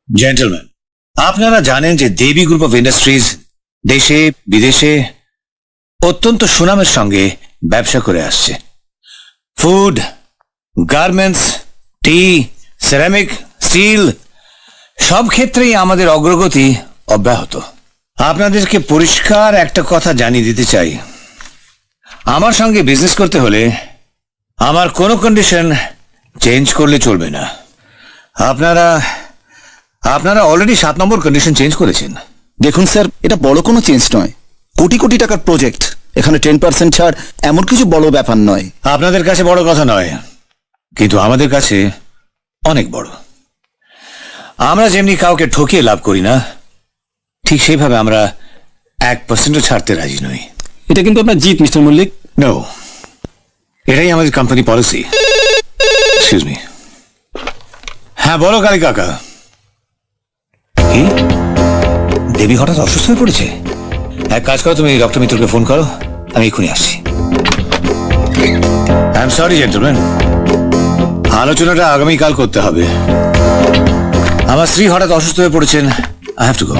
Gentleman, আপনারা জানেন যে দেবী গ্রুপ অফ ইন্ডাস্ট্রিজ দেশে বিদেশে অত্যন্ত সুনামের সঙ্গে ব্যবসা করে আসছে। ফুড, গার্মেন্টস, টি, সিরামিক, স্টিল সব ক্ষেত্রেই আমাদের অগ্রগতি অব্যাহত। আপনাদেরকে পরিষ্কার একটা কথা জানিয়ে দিতে চাই, আমার সঙ্গে বিজনেস করতে হলে আমার কোনো কন্ডিশন চেঞ্জ করলে চলবে না। আপনারা অলরেডি 7 নম্বর কন্ডিশন চেঞ্জ করেছেন। দেখুন স্যার, এটা বড় কোনো চেঞ্জ নয়। কোটি কোটি টাকার প্রজেক্ট, এখানে 10% ছাড় এমন কিছু বড় ব্যাপার নয়। আপনাদের কাছে বড় কথা নয়, কিন্তু আমাদের কাছে অনেক বড়। আমরা যেমনি কাউকে ঠকিয়ে লাভ করি না, ঠিক সেইভাবে আমরা 1% ছাড়তে রাজি নই। এটা কিন্তু আপনার জিত মিস্টার মল্লিক। নো, এটাই আমাদের কোম্পানি পলিসি। Excuse me. হ্যাঁ বলো কালী কাকা। কি, দেবী হঠাৎ অসুস্থ হয়ে পড়েছে? এক কাজ করো, তুমি ডক্টর মিত্রকে ফোন করো, আমি এক্ষুনি আসছি। আই এম সরি জেন্টলম্যান, আলোচনাটা আগামীকাল করতে হবে। আমার স্ত্রী হঠাৎ অসুস্থ হয়ে পড়েছেন, I have to go.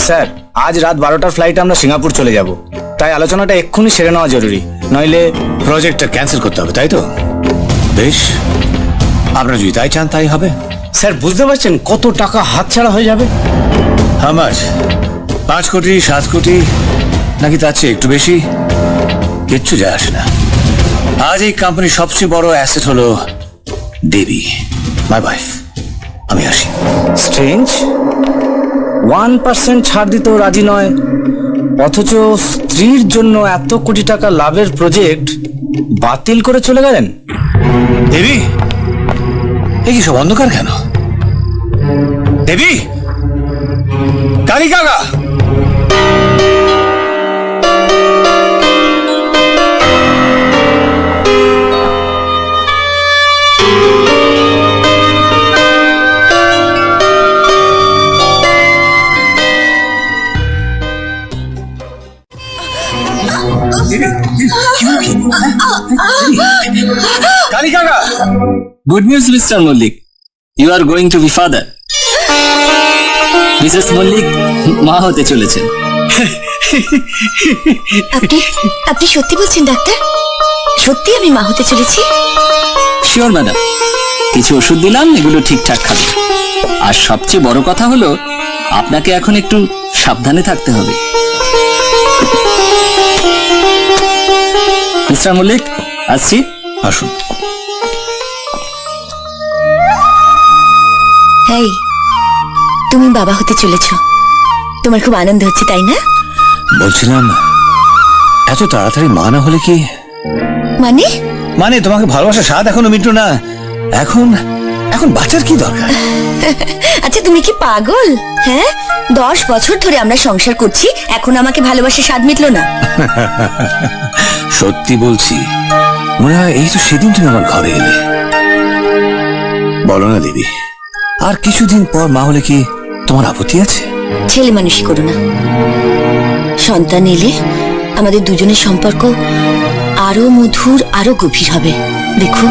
Sir, আজ রাত 12টার ফ্লাইটে আমরা সিঙ্গাপুর চলে যাব, তাই আলোচনাটা এক্ষুনি সেরে নেওয়া জরুরি, নইলে প্রজেক্টটা ক্যান্সেল করতে হবে, তাই তো? বেশ, আপনারা যদি তাই চান তাই হবে। স্যার বুঝতে পারছেন কত টাকা হাতছাড়া হয়ে যাবে? How much? 5 কোটি, 7 কোটি, নাকি তার চেয়ে একটু বেশি? কিচ্ছু যায় আসে না। আজ এই কোম্পানির সবচেয়ে বড় অ্যাসেট হলো দেবী, মাই ওয়াইফ। আমি আসি। স্ট্রেঞ্জ, 1% ছাড় দিতেও রাজি নয়, অথচ স্ত্রীর জন্য এত কোটি টাকা লাভের প্রজেক্ট বাতিল করে চলে গেলেন। দেবী, এ কি সব অন্ধকার কেন? দেবী, কালী কাকা! কালী কাকা! Good news, Mr. Mullik. You are going to be father. Mrs. Mullik মা হতে চলেছেন। আপনি সত্যি বলছেন ডাক্তার? সত্যি আমি মা হতে চলেছি? শিওর ম্যাডাম, কিছু ওষুধ দিলাম, এগুলো ঠিকঠাক খাবে। আর সবচেয়ে বড় কথা হলো, আপনাকে এখন একটু সাবধানে থাকতে হবে। মিস্টার মল্লিক, আসছি। আসুন। এই, তুমি বাবা হতে চলেছ, তোমার খুব আনন্দ হচ্ছে তাই না? বলছিলাম, এত তাড়াতাড়ি মা না হলে কি? মানে? মানে তোমাকে ভালোবাসা স্বাদ এখনো মিটলো না, এখন বাচ্চার কি দরকার? আচ্ছা তুমি কি পাগল? হ্যাঁ, 10 বছর ধরে আমরা সংসার করছি, এখন আমাকে ভালোবাসা স্বাদ মিটলো না? সত্যি বলছি, মনে হয় এই তো সেদিন তুমি আমার ঘরে এলে। বলো না দেবী, আর কিছুদিন পর মা হলে কি তোমার আপত্তি আছে? ছেলে মানুষই করো না, সন্তান এলে আমাদের দুজনের সম্পর্ক আরো মধুর, আরো গভীর হবে, দেখো।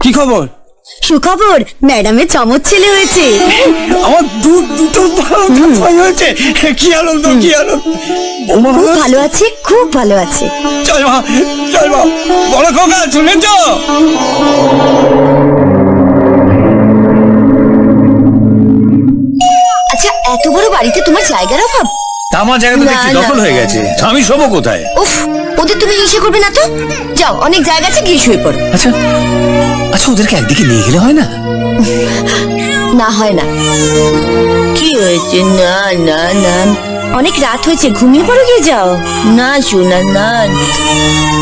কি খবর? সুখবর, ম্যাডামের চমৎ ছেলে হয়েছে। আমার দুটো ভাই হয়েছে। কি আনন্দ, কি আনন্দ! খুব ভালো আছে, খুব ভালো আছে। চল মা, চল মা। বড় খোকা, শুনেছ? আচ্ছা, এত বড় বাড়িতে তোমার জায়গার অভাব? আমার জায়গা তো দেখছি না, দখল না। হয়ে গেছে, আমি শোবো কোথায়? উফ, ওদের তুমি হিংসে করবে না তো? যাও, অনেক জায়গা আছে, গিয়ে শুয়ে পড়ো। আচ্ছা আচ্ছা, ওদেরকে একদিকে নিয়ে গেলে হয় না? না, হয় না। কি হয়েছে? না না না, অনেক রাত হয়েছে, ঘুমিয়ে পড়ো, গিয়ে যাও না। শোনা না,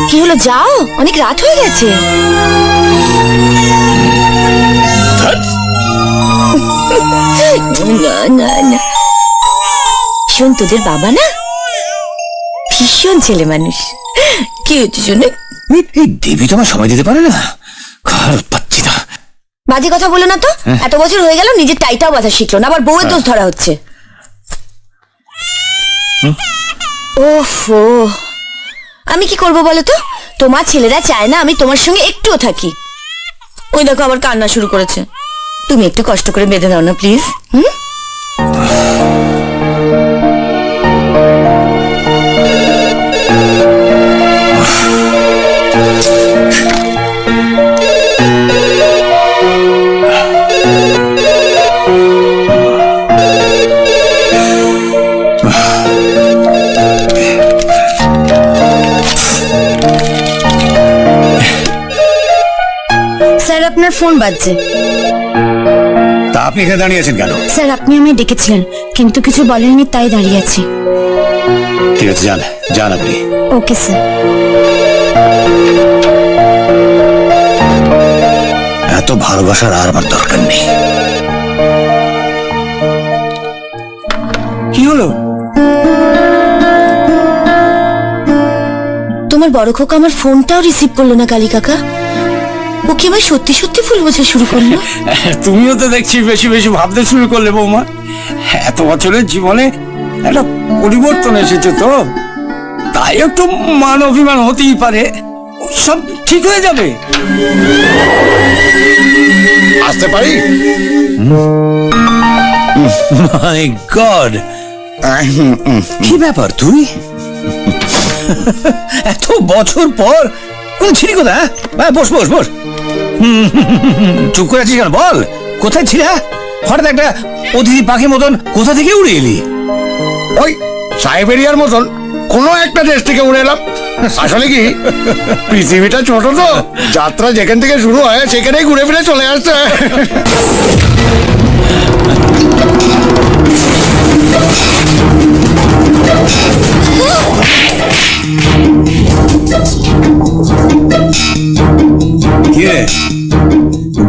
কি হলো? যাও, অনেক রাত হয়ে গেছে। না না না, শোন, তোদের বাবা না ভীষণ ছেলে মানুষ। কি হচ্ছে শুনে? এই দেবী তোমার সময় দিতে পারে না, পাচ্ছি না। বাজে কথা বলো না তো, এত বছর হয়ে গেল নিজের টাইটাও বাঁধা শিখলো না, আবার বউয়ের দোষ ধরা হচ্ছে। ওফো, আমি কি করবো বলো তো? তোমার ছেলেরা চায় না আমি তোমার সঙ্গে একটুও থাকি। ওই দেখো আবার কান্না শুরু করেছে। তুমি একটু কষ্ট করে বেঁধে দাও না প্লিজ। স্যার আপনার ফোন বাজছে। তা আপনি এখানে দাঁড়িয়ে আছেন কেন? স্যার আপনি আমায় ডেকেছিলেন কিন্তু কিছু বলেননি, তাই দাঁড়িয়ে আছি। ঠিক আছে, যান যান আপনি। Okay sir. এত ভালোবাসার আর আমার দরকার নেই। কি হলো? তোমার বড় খোকা আমার ফোনটাও রিসিভ করলো না কালী কাকা। ও কি আমায় সত্যি সত্যি ভুল বোঝা শুরু করলো? তুমিও তো দেখছি বেশি বেশি ভাবতে শুরু করলে বৌমা। এত বছরের জীবনে একটা পরিবর্তন এসেছে তো, তাই একটু মান অভিমান হতেই পারে, সব ঠিক হয়ে যাবে। আসতে পারি? মাই গড, কি ব্যাপার তুই? এত বছর পর কোন ছিলি কোথায়? বস বস বস। চুপ করে আছিস কেন? বল কোথায় ছিল? হঠাৎ একটা অতিথি পাখি মতন কোথা থেকে উড়ে এলি? ওই সাইবেরিয়ার মতন কোন একটা দেশ থেকে উড়ে এলাম। আসলে কি, পৃথিবীটা ছোট তো, যাত্রা যেখান থেকে শুরু হয় সেখানেই ঘুরে ফিরে চলে আসছে। কি রে,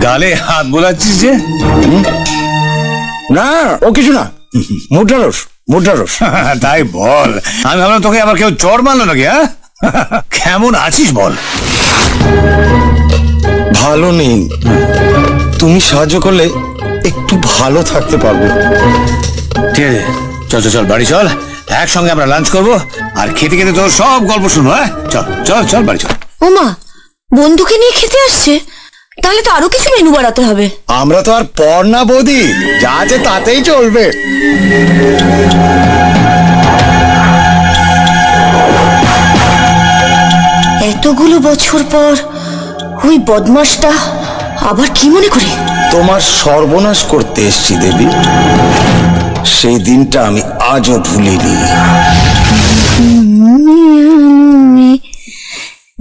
গালে হাত বোলাচ্ছিস যে? না, ও কিছু না, মুদ্রারস মুদ্রারস। তাই বল, আমি ভাবলাম তোকে আবার কেউ চড় মারলো নাকি। হ্যাঁ, কেমন আছিস বল? ভালো নেই, তুমি সাহায্য করলে একটু ভালো থাকতে পারবো। ঠিক আছে, চল চল চল বাড়ি চল, একসঙ্গে আমরা লাঞ্চ করবো, আর খেতে খেতে তোর সব গল্প শুনবো। হ্যাঁ, চল চল চল বাড়ি চল। ওমা, বন্ধুকে নিয়ে খেতে আসছে? তাহলে তো আরো কিছু মেনু বাড়াতে হবে। আমরা তো আর পর না বৌদি, যা আছে তাতেই চলবে। এতগুলো বছর পর ওই বদমাসটা আবার কি মনে করে? তোমার সর্বনাশ করতে এসছি দেবী, সেই দিনটা আমি আজও ভুলিনি।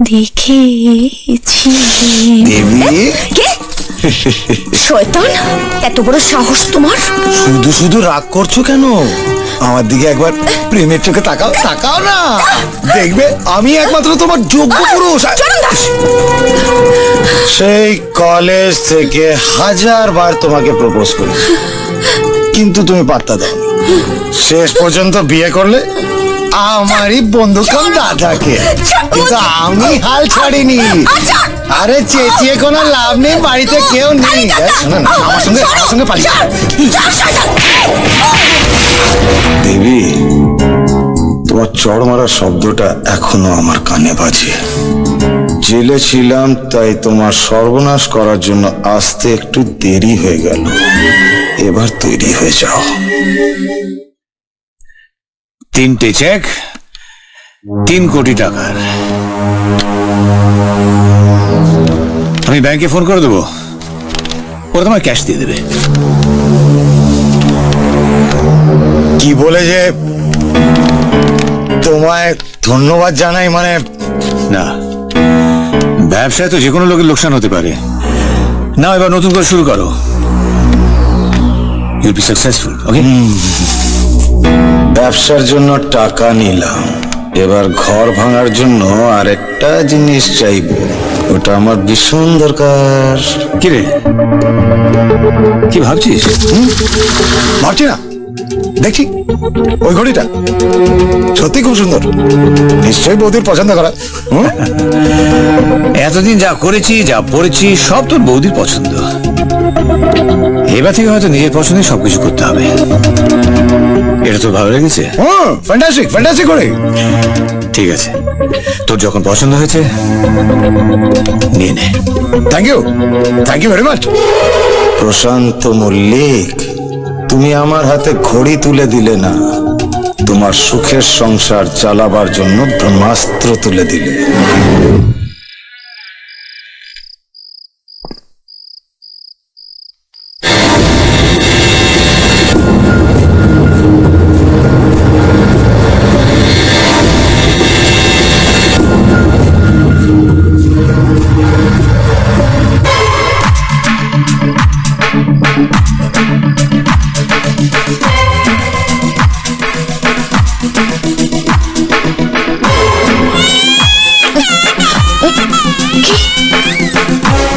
দেখেছি। দেবী, কে? শয়তান, এত বড় সাহস তোমার! শুধু শুধু রাগ করছো কেন? আমার দিকে একবার প্রেমের চোখে তাকাও, তাকাও না, দেখবে আমি একমাত্র তোমার যোগ্য পুরুষ। সেই কলেজ থেকে 1000 বার তোমাকে প্রপোজ করেছি, কিন্তু তুমি পাত্তা দাও। শেষ পর্যন্ত বিয়ে করলে আমারই বন্ধু কাম দাদাকে, কিন্তু আমি হাল ছাড়িনি। আরে চেঁচিয়ে কোনো লাভ নেই, বাড়িতে কেউ নেই। শোনো না, আমার সঙ্গে পালিয়ে দেবী, তোমার চড় মারা শব্দটা এখনো আমার কানে বাজে। জেলে ছিলাম তাই তোমার সর্বনাশ করার জন্য আসতে একটু দেরি হয়ে গেল, এবার তৈরি হয়ে যাও। 3টে চেক, 3 কোটি টাকার। আমি ব্যাংকে ফোন করে দেবো, ওরা তোমার ক্যাশ দিয়ে দেবে। কি বলে যে তোমায় ধন্যবাদ জানাই, মানে না, ব্যবসায় তো যে কোনো লোকের লোকসান হতে পারে না। এবার নতুন করে শুরু করো, ইউল বি সাকসেসফুল। ওকে, ব্যবসার জন্য টাকা নিলাম, এবার ঘর ভাঙার জন্য আরেকটা জিনিস চাইবো, ওটা আমার ভীষণ দরকার। কি রে, কি ভাবছিস? ভাবছি না, দেখি ওই ঘড়িটা সত্যি খুব সুন্দর, নিশ্চয়ই বৌদির পছন্দ করা। হুম? এতদিন যা করেছি যা পড়েছি সব তোর বৌদির পছন্দ। এবার থেকে হয়তো নিজের পছন্দে সবকিছু করতে হবে। এটা তোর ভালো লেগেছে? হুম, ফ্যান্টাস্টিক ফ্যান্টাস্টিক করে। ঠিক আছে, তোর যখন পছন্দ হয়েছে নিয়ে নে। Thank you very much. Prashant Mallick, তুমি আমার হাতে ঘড়ি তুলে দিলে না, তোমার সুখের সংসার চালাবার জন্য ব্রহ্মাস্ত্র তুলে দিলে।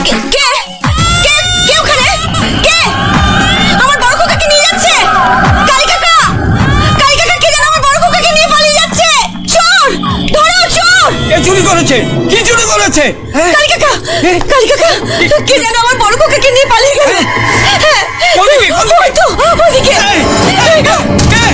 কে কে কে ওখানে? কে আমার বড় খোকাকে নিয়ে যাচ্ছে? কালী কাকা, কালী কাকা, কে যেন আমার বড় খোকাকে নিয়ে পালিয়ে যাচ্ছে। চোর, ধরো চোর। কে চুরি করেছে? কি চুরি করেছে? কালী কাকা, কালী কাকা, কে যেন আমার বড় খোকাকে নিয়ে পালিয়ে গেল। ওদিকে, ওদিকে। ওই তো, ওদিকে। কে?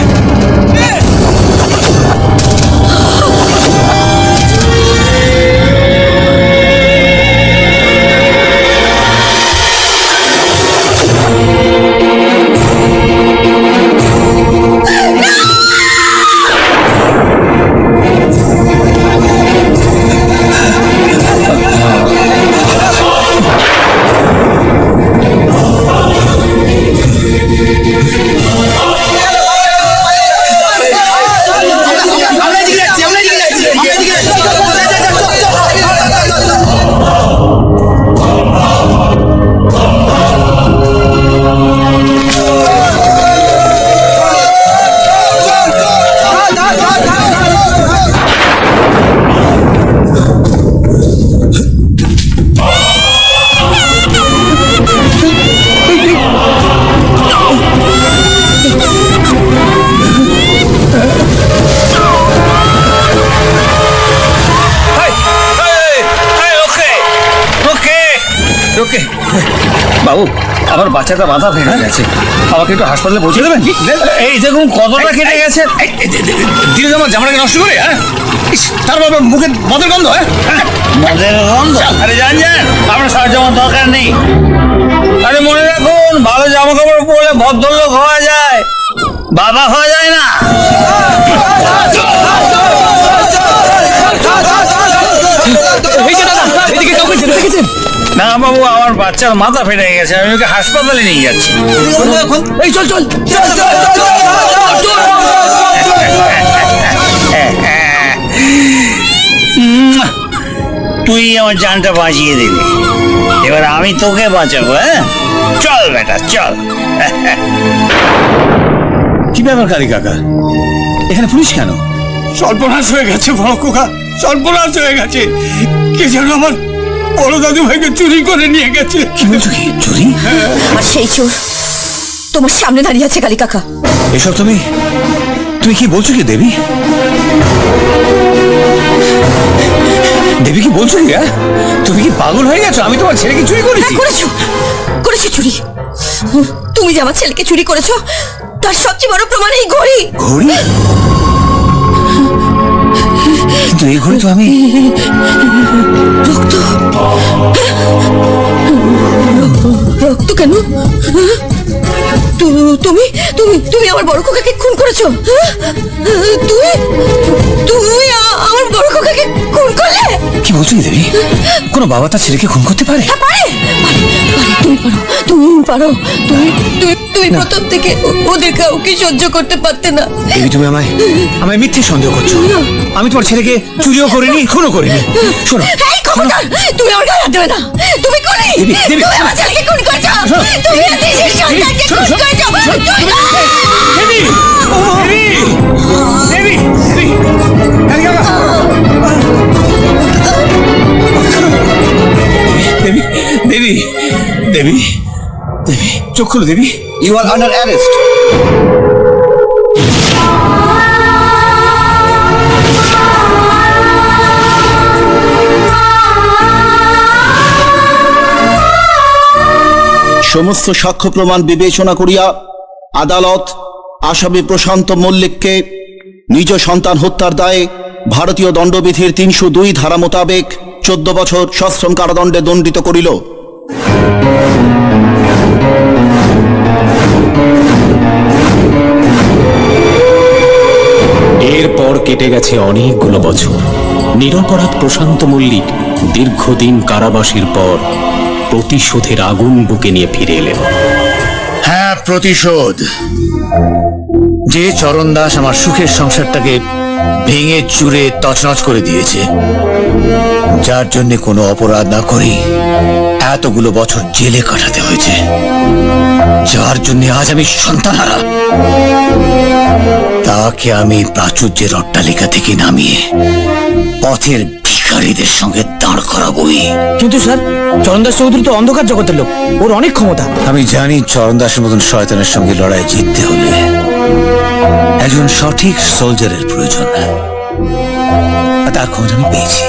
ওকে বাবু, আমার বাচ্চাটা মাথা ফেটে গেছে, আমাকে একটু হাসপাতালে পৌঁছে দেবেন? এই দেখুন কতটা কেটে গেছে। দিলে আমার জামাটাকে নষ্ট করে, হ্যাঁ? তারপর মুখে মদের গন্ধ। হ্যাঁ, মদের গন্ধ? আরে যান যান, আপনার সাহায্য আমার দরকার নেই। আরে মনে রাখুন, ভালো জামা কাপড় পরলে ভদ্রলোক হওয়া যায়, বাবা হওয়া যায় না। না বাবু, আমার বাচ্চার মাথা ফেটে গেছে, আমি ওকে হাসপাতালে নিয়ে যাচ্ছি। এই চল চল। তুই আমার জানটা বাঁচিয়ে দিলি, এবার আমি তোকে বাঁচাবো। হ্যাঁ, চল বেটা চল। কি ব্যাপার কালী কাকা, এখানে পুলিশ কেন? সর্বনাশ হয়ে গেছে বড় খোকা, সর্বনাশ হয়ে গেছে। কে যেন আমার বড় দাদু ভাইকে চুরি করে নিয়ে গেছে। কি বলছো? কি চুরি? আর সেই চোর তোমার সামনে দাঁড়িয়ে আছে কালী কাকা। এসব তুমি তুমি কি বলছো কি দেবী? দেবী কি বলছো কি? হ্যাঁ, তুমি কি পাগল হয়ে গেছো? আমি তোমার ছেলেকে চুরি করেছি? হ্যাঁ, করেছো, করেছো চুরি। তুমি যে আমার ছেলেকে চুরি করেছো তার সবচেয়ে বড় প্রমাণ এই ঘড়ি। ঘড়ি? কিন্তু এই ঘড়ি তো আমি রক্ত, রক্ত কেন? তুমি তুমি তুমি আমার বড় খোকাকে খুন করেছো? তুমি তুমি আমার বড় খোকাকে খুন করলে? কি বলছো কি দেবী? কোনো বাবা তার ছেলেকে খুন করতে পারে? হ্যাঁ, পারে, পারে, পারে। তুমি পারো, তুমি তুমি তুমি প্রথম থেকে ওদের কাউকে সহ্য করতে পারতে না। দেবী, তুমি আমায় আমায় মিথ্যে সন্দেহ করছো। আমি তোমার ছেলেকে চুরিও করিনি, খুনও করিনি। শোনো, এই খবরদার, তুমি আমার গায়ে হাত দেবে না। তুমি খুনি, দেবী, দেবী, তুমি আমার ছেলেকে খুন করেছো। তুমি নিজের সন্তানকে খুন করেছো। দেবী, দেবী, দেবী, কালী কাকা। দেবী, দেবী, দেবী, দেবী, চোখ খুলো Devi. You are under arrest. সমস্ত সাক্ষ্য প্রমাণ বিবেচনা করিয়া আদালত আসামি প্রশান্ত মল্লিককে নিজ সন্তান হত্যার দায়ে ভারতীয় দণ্ডবিধির 302 ধারা মোতাবেক 14 বছর সশ্রম কারাদণ্ডে দণ্ডিত করিল। এরপর কেটে গেছে অনেকগুলো বছর। নিরপরাধ প্রশান্ত মল্লিক দীর্ঘদিন কারাবাসের পর প্রতিশোধের আগুন বুকে নিয়ে ফিরে এলেন। হ্যাঁ, প্রতিশোধ। যে চরণ দাস আমার সুখের সংসারটাকে ভেঙে চুরে তছনছ করে দিয়েছে, যার জন্য কোনো অপরাধ না করেই এতগুলো বছর জেলে কাটাতে হয়েছে, যার জন্য আজ আমি সন্তানহারা, তাকে আমি প্রাচুর্যের অট্টালিকা থেকে নামিয়ে পথের ভিখারীদের সঙ্গে দাঁড় করাবই। কিন্তু স্যার, চরণদাস চৌধুরী তো অন্ধকার জগতের লোক, ওর অনেক ক্ষমতা। আমি জানি চরণ দাসের মতন শয়তানের সঙ্গে লড়াই জিততে হলে একজন সঠিক সোলজারের প্রয়োজন। তার খোঁজ আমি পেয়েছি।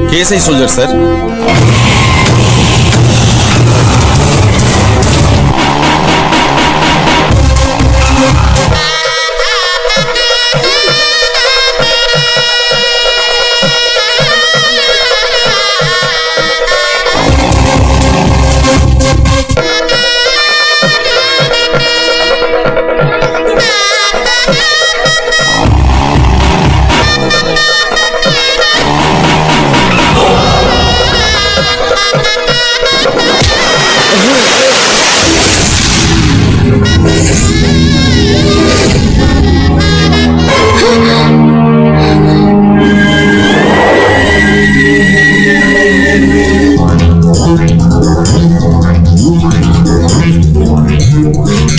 কে সেই সোলজার স্যার?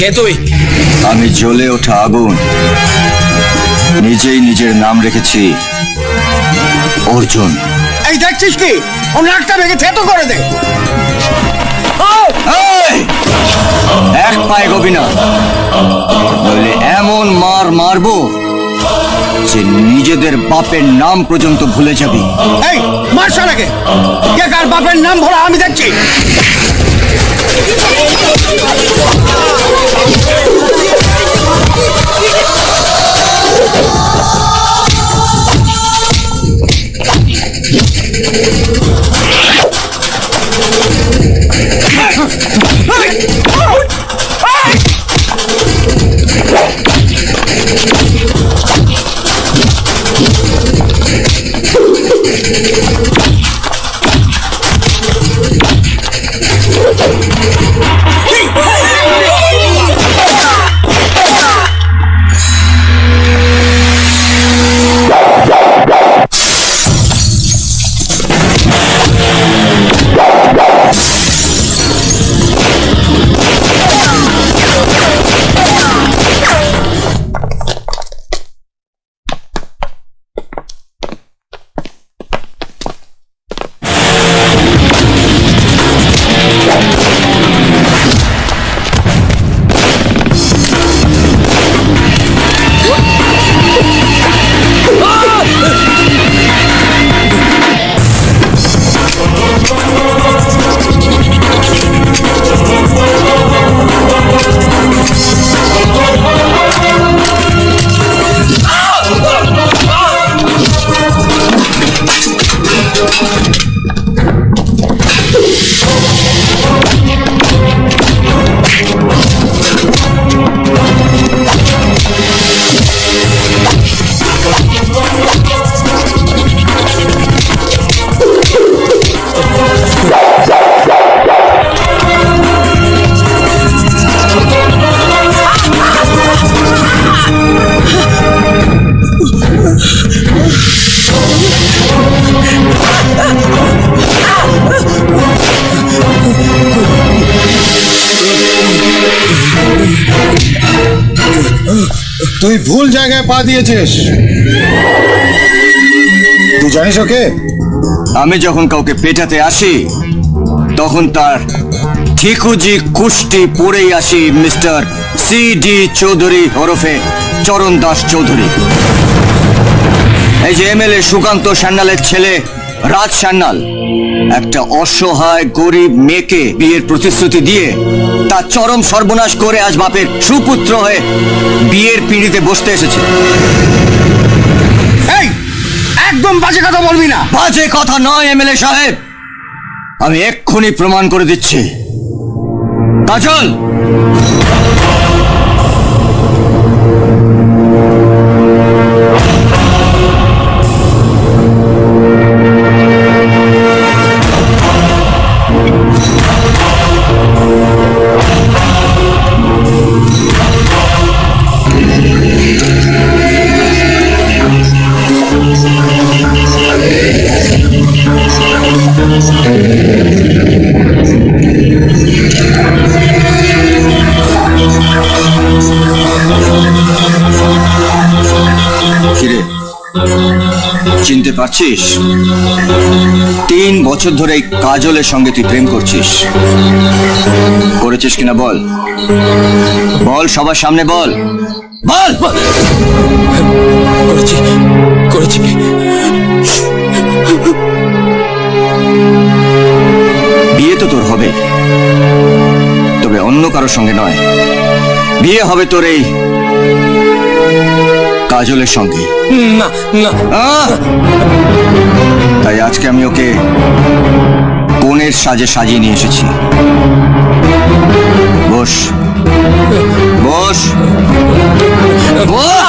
কে তুই? আমি জ্বলে ওঠা আগুন, নিজেই নিজের নাম রেখেছি অর্জুন। এই দেখছিস কি? ওর নাকটা ভেঙে থেতো করে দে। এই! এক পায়ে গবি না, নইলে এমন মার মারবো যে নিজেদের বাপের নাম পর্যন্ত ভুলে যাবি। এই মার শালাকে। কে কার বাপের নাম ভোলা আমি দেখছি। তুই ভুল জায়গায় পা দিয়েছিস। তুই জানিস ওকে? আমি যখন কাউকে পেটাতে আসি তখন তার ঠিকুজি কুষ্টি পড়েই আসি মিস্টার CD চৌধুরী ওরফে চরণ দাস চৌধুরী। এই যে MLA সুকান্ত সান্যালের ছেলে রাজ সান্যাল, একটা অসহায় গরিব মেয়েকে বিয়ের প্রতিশ্রুতি দিয়ে তার চরম সর্বনাশ করে আজ বাপের সুপুত্র হয়ে বিয়ের পিঁড়িতে বসতে এসেছে। এই একদম বাজে কথা বলবি না। বাজে কথা নয় এমএলএ সাহেব, আমি এক্ষুনি প্রমাণ করে দিচ্ছি। কাজল, কিরে চিনতে পারছিস? 3 বছর ধরে এই কাজলের সঙ্গে তুই প্রেম করছিস, করেছিস কিনা বল, বল সবার সামনে বল, বল। করেছি করেছি। বিয়ে তো তোর হবে, তবে অন্য কারোর সঙ্গে নয়। বিয়ে হবে তোর এই কাজলের সঙ্গে। না না, তাই আজকে আমি ওকে কনের সাজে সাজিয়ে নিয়ে এসেছি। বস বস বস।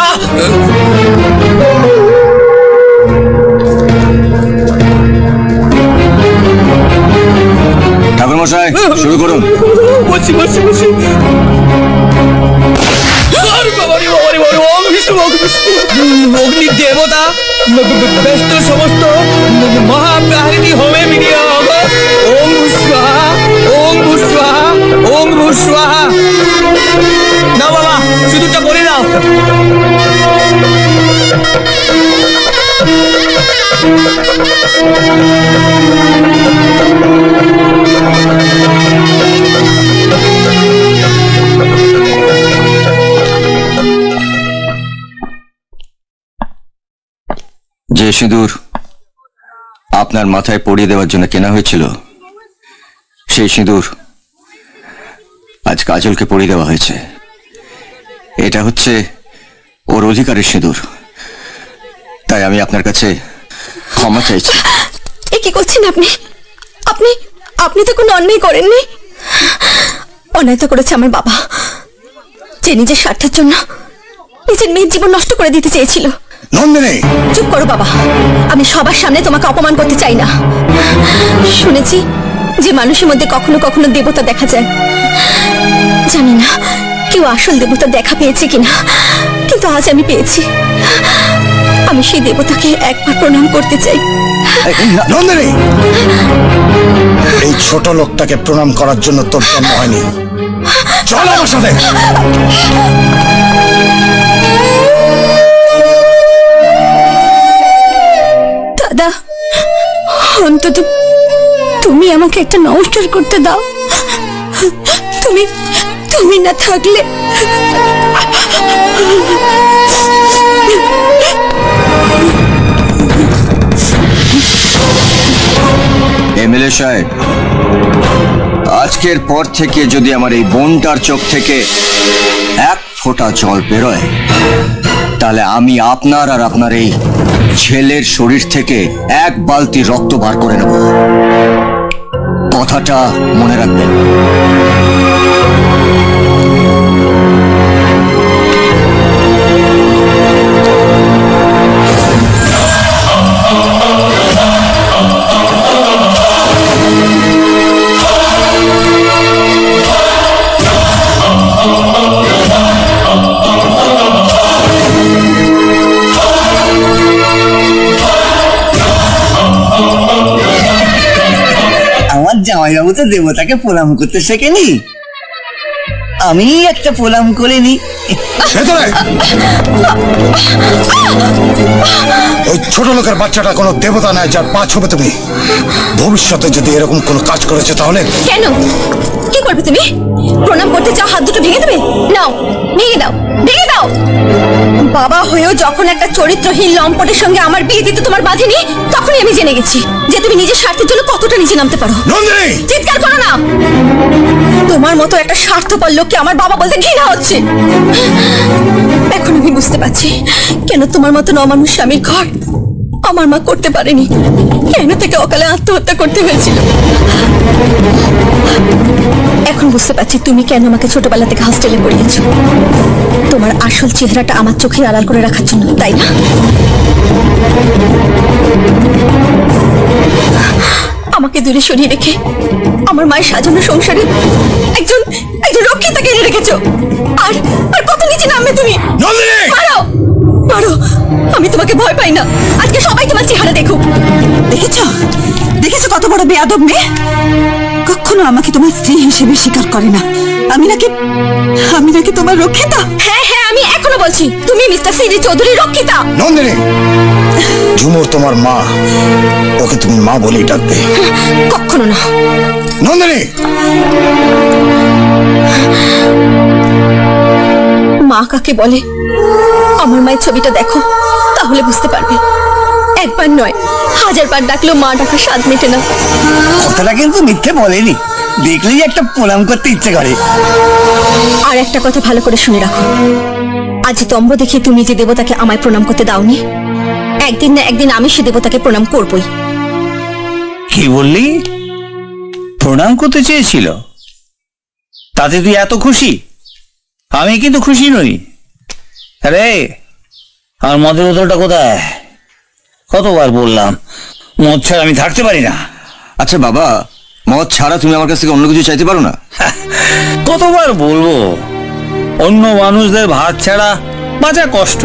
ঠাকুর মশাই শুরু করুন। বসি বসি বসি। অগ্নি দেবতা ব্যস্ত সমস্ত মহাপ্রাহিনী হোমে মিলিয়ে ওম স্বাহা ওম স্বাহা ওম স্বাহা। না বাবা, শুধুটা বলে দাও। যে সিঁদুর আপনার মাথায় পরিয়ে দেওয়ার জন্য কেনা হয়েছিল, সেই সিঁদুর আজ কাজলকে পরিয়ে দেওয়া হয়েছে। এটা হচ্ছে ওর অধিকারের সিঁদুর, তাই আমি আপনার কাছে ক্ষমা চাইছি। এ কি করছেন আপনি? আপনি আপনি তো কোনো অন্যায় করেননি। অন্যায় তো করেছে আমার বাবা, যে নিজের স্বার্থের জন্য নিজের মেয়ের জীবন নষ্ট করে দিতে চেয়েছিল। নন্দিনী, চুপ করো বাবা, আমি সবার সামনে তোমাকে অপমান করতে চাই না। শুনেছি যে মানুষের মধ্যে কখনো কখনো দেবতা দেখা যায়। জানি না কেউ আসল দেবতা দেখা পেয়েছে কিনা, কিন্তু আজ আমি পেয়েছি। আমি সেই দেবতাকে একবার প্রণাম করতে চাই। নন্দিনী, এই ছোট লোকটাকে প্রণাম করার জন্য তোর জন্ম হয়নি। চল আমার সাথে। দাদা, অন্তত তুমি আমাকে একটা নমস্কার করতে দাও। তুমি তুমি না থাকলে এমএলএ সাহেব, আজকের পর থেকে যদি আমার এই বোনটার চোখ থেকে এক ফোঁটা জল বেরোয়, তাহলে আমি আপনার আর আপনার এই ছেলের শরীর থেকে 1 বালতি রক্ত বার করে নেব। কথাটা মনে রাখবেন। আমার জামাইবাবু তো দেবতাকে প্রণাম করতে শেখেনি, আমি একটা প্রণাম করে নি। ভেতরে ওই ছোট লোকের বাচ্চাটা কোনো দেবতা নয় যার পা ছবে তুমি। ভবিষ্যতে যদি এরকম কোনো কাজ করেছে তাহলে কেন? কি করবে তুমি? প্রণাম করতে চাও, হাত দুটো ভেঙে দেবে? নাও, ভেঙে দাও, ভেঙে দাও। বাবা হয়েও যখন একটা চরিত্রহীন লম্পটের সঙ্গে আমার বিয়ে দিতে তোমার বাঁধেনি, তখনই আমি জেনে গেছি যে তুমি নিজের স্বার্থের জন্য কতটা নিচে নামতে পারো। নন্দিনী! চিৎকার করো না। তোমার মতো একটা স্বার্থপর লোককে আমার বাবা বলতে ঘৃণা হচ্ছে। এখন আমি বুঝতে পারছি কেন তোমার মতো অমানুষ স্বামীর ঘর আমার মা করতে পারেনি, কেন থেকে অকালে আত্মহত্যা করতে হয়েছিল। এখন বুঝতে পারছি তুমি কেন আমাকে ছোটবেলা থেকে হস্টেলে পড়িয়েছো। তোমার আসল চেহারাটা আমার চোখে আড়াল করে রাখার জন্য, তাই না? আমাকে দূরে সরিয়ে রেখে আমার মায়ের সাজানো সংসারে একজন একজন রক্ষিতাকে এনে রেখেছো। আর আর কত নিচে নামবে তুমি? মারো, মারো, আমি তোমাকে ভয় পাই না। আজকে সবাই তোমার চেহারা দেখুক। দেখেছো দেখেছো কত বড় বেয়াদব মেয়ে। কখনো আমাকে তোমার স্ত্রী হিসেবে স্বীকার করে না। আমি নাকি তোমার রক্ষিতা। হ্যাঁ হ্যাঁ, আমি এখনো বলছি তুমি মিস্টার সিডি চৌধুরী রক্ষিতা। নন্দিনী, ঝুমুর তোমার মা, ওকে তুমি মা বলেই ডাকবে। কখনো না। নন্দিনী! মা কাকে বলে আমার মায়ের ছবিটা দেখো, তাহলে বুঝতে পারবে। একবার নয়, 1000 বার ডাকলেও মা ডাকা স্বাদ মেটে না। কথাটা কিন্তু মিথ্যে বলেনি, দেখলেই একটা প্রণাম করতে ইচ্ছে করে। আর একটা কথা ভালো করে শুনে রাখো, আজ তম্ব দেখে তুমি যে দেবতাকে আমায় প্রণাম করতে দাওনি, একদিন না একদিন আমি সে দেবতাকে প্রণাম করবই। কি বললি? প্রণাম করতে চেয়েছিল? তাতে তুই এত খুশি? আমি কিন্তু খুশি নই। আরে আমার মদের বোতলটা কোথায়? কতবার বললাম মদ ছাড়া আমি থাকতে পারি না। আচ্ছা বাবা, মদ ছাড়া তুমি আমার কাছ থেকে অন্য কিছু চাইতে পারো না? কতবার বলবো, অন্য মানুষদের ভাত ছাড়া বাঁচা কষ্ট,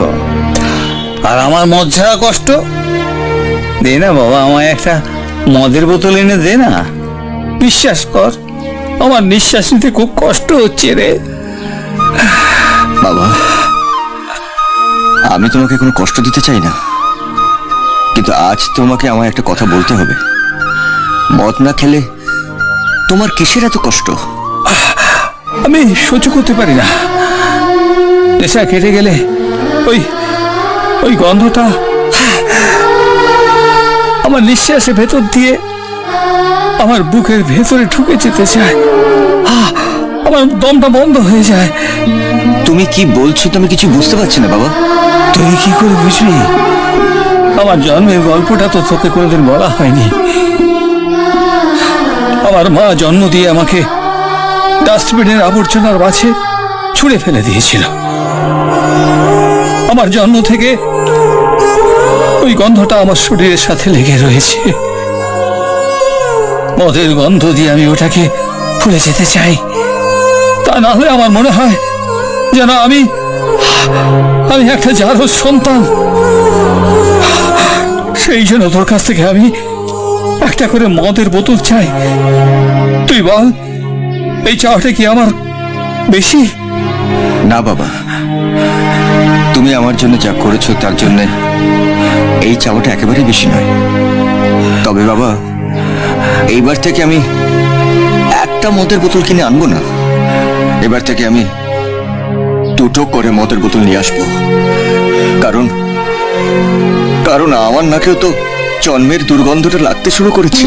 আর আমার মদ ছাড়া কষ্ট। দে না বাবা, আমায় একটা মদের বোতল এনে দে না। বিশ্বাস কর, আমার নিঃশ্বাস নিতে খুব কষ্ট হচ্ছে রে। বাবা, আমি তোমাকে কোনো কষ্ট দিতে চাই না, কিন্তু আজ তোমাকে আমায় একটা কথা বলতে হবে। মদ না খেলে তোমার কিসের এত কষ্ট? আমি সহ্য করতে পারি না। নেশা কেটে গেলে ওই গন্ধটা আমার নিঃশ্বাসের ভেতর দিয়ে আমার বুকের ভেতরে ঢুকে যেতে চায়। আমার দমটা বন্ধ হয়ে যায়। তুমি কি বলছো তো আমি কিছু বুঝতে পারছি না বাবা। তুই কি করে বুঝবি? আমার জন্মের গল্পটা তো তোকে কোনোদিন বলা হয়নি। আমার মা জন্ম দিয়ে আমাকে ডাস্টবিনের আবর্জনার মাঝে ছুঁড়ে ফেলে দিয়েছিল। আমার জন্ম থেকে ওই গন্ধটা আমার শরীরের সাথে লেগে রয়েছে। মদের গন্ধ দিয়ে আমি ওটাকে ভুলে যেতে চাই। তা না হলে আমার মনে হয় যেন আমি একটা জারজ সন্তান। সেই জন্য তোর কাছ থেকে আমি একটা করে মদের বোতল চাই। তুই বল, এই চাওয়াটা কি আমার বেশি? না বাবা, তুমি আমার জন্য যা করেছো তার জন্য এই চাওয়াটা একেবারেই বেশি নয়। তবে বাবা, এইবার থেকে আমি একটা মদের বোতল কিনে আনবো না। এবার থেকে আমি 2টো করে মদের বোতল নিয়ে আসবো। কারণ আমার নাকেও তো জন্মের দুর্গন্ধটা লাগতে শুরু করেছে।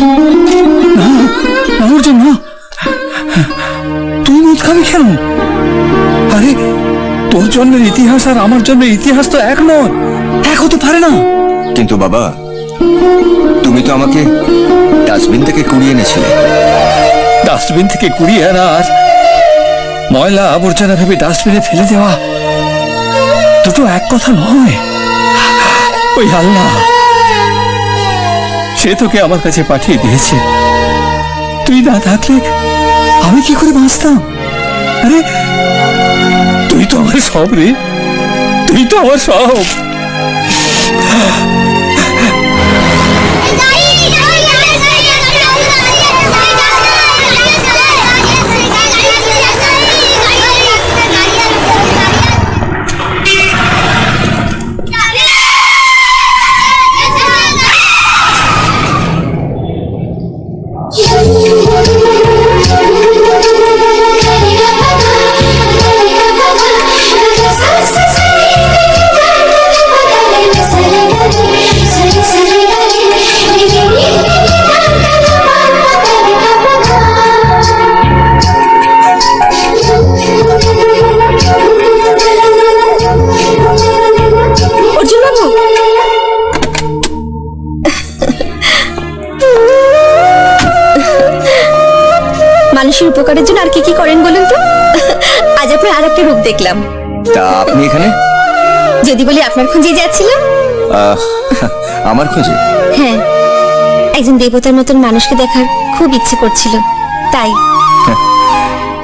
তুই মদ খাবি কেন? আরে তোর জন্মের ইতিহাস আর আমার জন্মের ইতিহাস তো এক নয়, এক হতে পারে না। কিন্তু বাবা, তুমি তো আমাকে ডাস্টবিন থেকে কুড়িয়ে এনেছিলে। ডাস্টবিন থেকে কুড়িয়ে আনা আর ময়লা আবর্জনা ভেবে ডাস্টবিনে ফেলে দেওয়া দুটো এক কথা নয়। ওই আল্লাহ, সে তোকে আমার কাছে পাঠিয়ে দিয়েছে। তুই না থাকলে আমি কি করে বাঁচতাম? আরে তুই তো আমার সব রে, তুই তো আমার সব। মানুষের উপকারের জন্য আর কি কি করেন বলুন তো? আজ আপনার আর একটা রূপ দেখলাম। তা আপনি এখানে? যদি বলি আপনার খুঁজে যাচ্ছিলাম। আমার খোঁজে? হ্যাঁ, একজন দেবতার মতন মানুষকে দেখার খুব ইচ্ছে করছিল, তাই।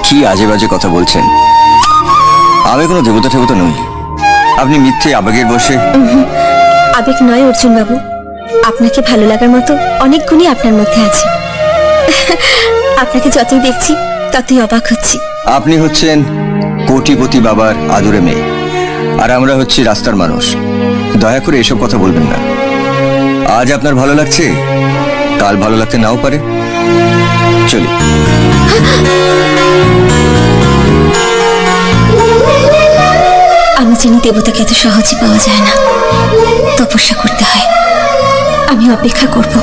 কি আজে বাজে কথা বলছেন? আমি কোনো দেবতা ঠেবতা নই। আপনি মিথ্যে আবেগের বসে। আবেগ নয় অর্জুন বাবু, আপনাকে ভালো লাগার মতো অনেক গুণই আপনার মধ্যে আছে। আপনাকে যতই দেখছি ততই অবাক হচ্ছি। আপনি হচ্ছেন কোটিপতি বাবার আদুরে মেয়ে, আর আমরা হচ্ছি রাস্তার মানুষ। দয়া করে এসব কথা বলবেন না। আজ আপনার ভালো লাগছে, কাল ভালো লাগতে নাও পারে। চলি। আমি জানি দেবতাকে এত সহজে পাওয়া যায় না, তপস্যা করতে হয়। আমি অপেক্ষা করব,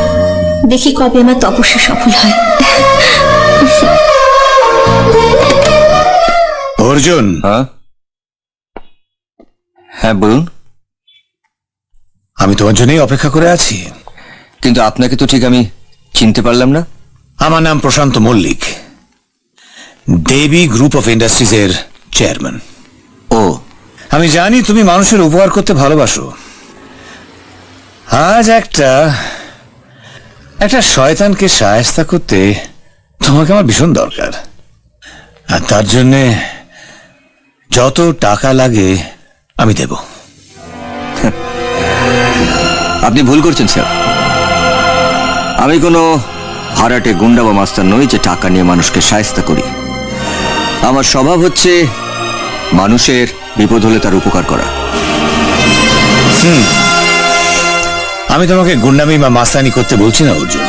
দেখি কবে আমার তপস্যা সফল হয়। অর্জুন। হ্যাঁ বলুন। আমি তোমার জন্যই অপেক্ষা করে আছি। কিন্তু আপনাকে তো ঠিক আমি চিনতে পারলাম না। আমার নাম প্রশান্ত মল্লিক, দেবী গ্রুপ অফ ইন্ডাস্ট্রিজ এর চেয়ারম্যান। ও, আমি জানি তুমি মানুষের উপকার করতে ভালোবাসো। আজ একটা শয়তানকে শায়েস্তা করতে তোমাকে আমার ভীষণ দরকার, আর তার জন্যে যত টাকা লাগে আমি দেব। আপনি ভুল করছেন স্যার। আমি কোনো ভাড়াটে গুন্ডা বা মাস্টার নই যে টাকা নিয়ে মানুষকে শায়েস্তা করি। আমার স্বভাব হচ্ছে মানুষের বিপদ হলে তার উপকার করা। আমি তোমাকে গুন্ডামি বা মাস্তানি করতে বলছি না অর্জুন।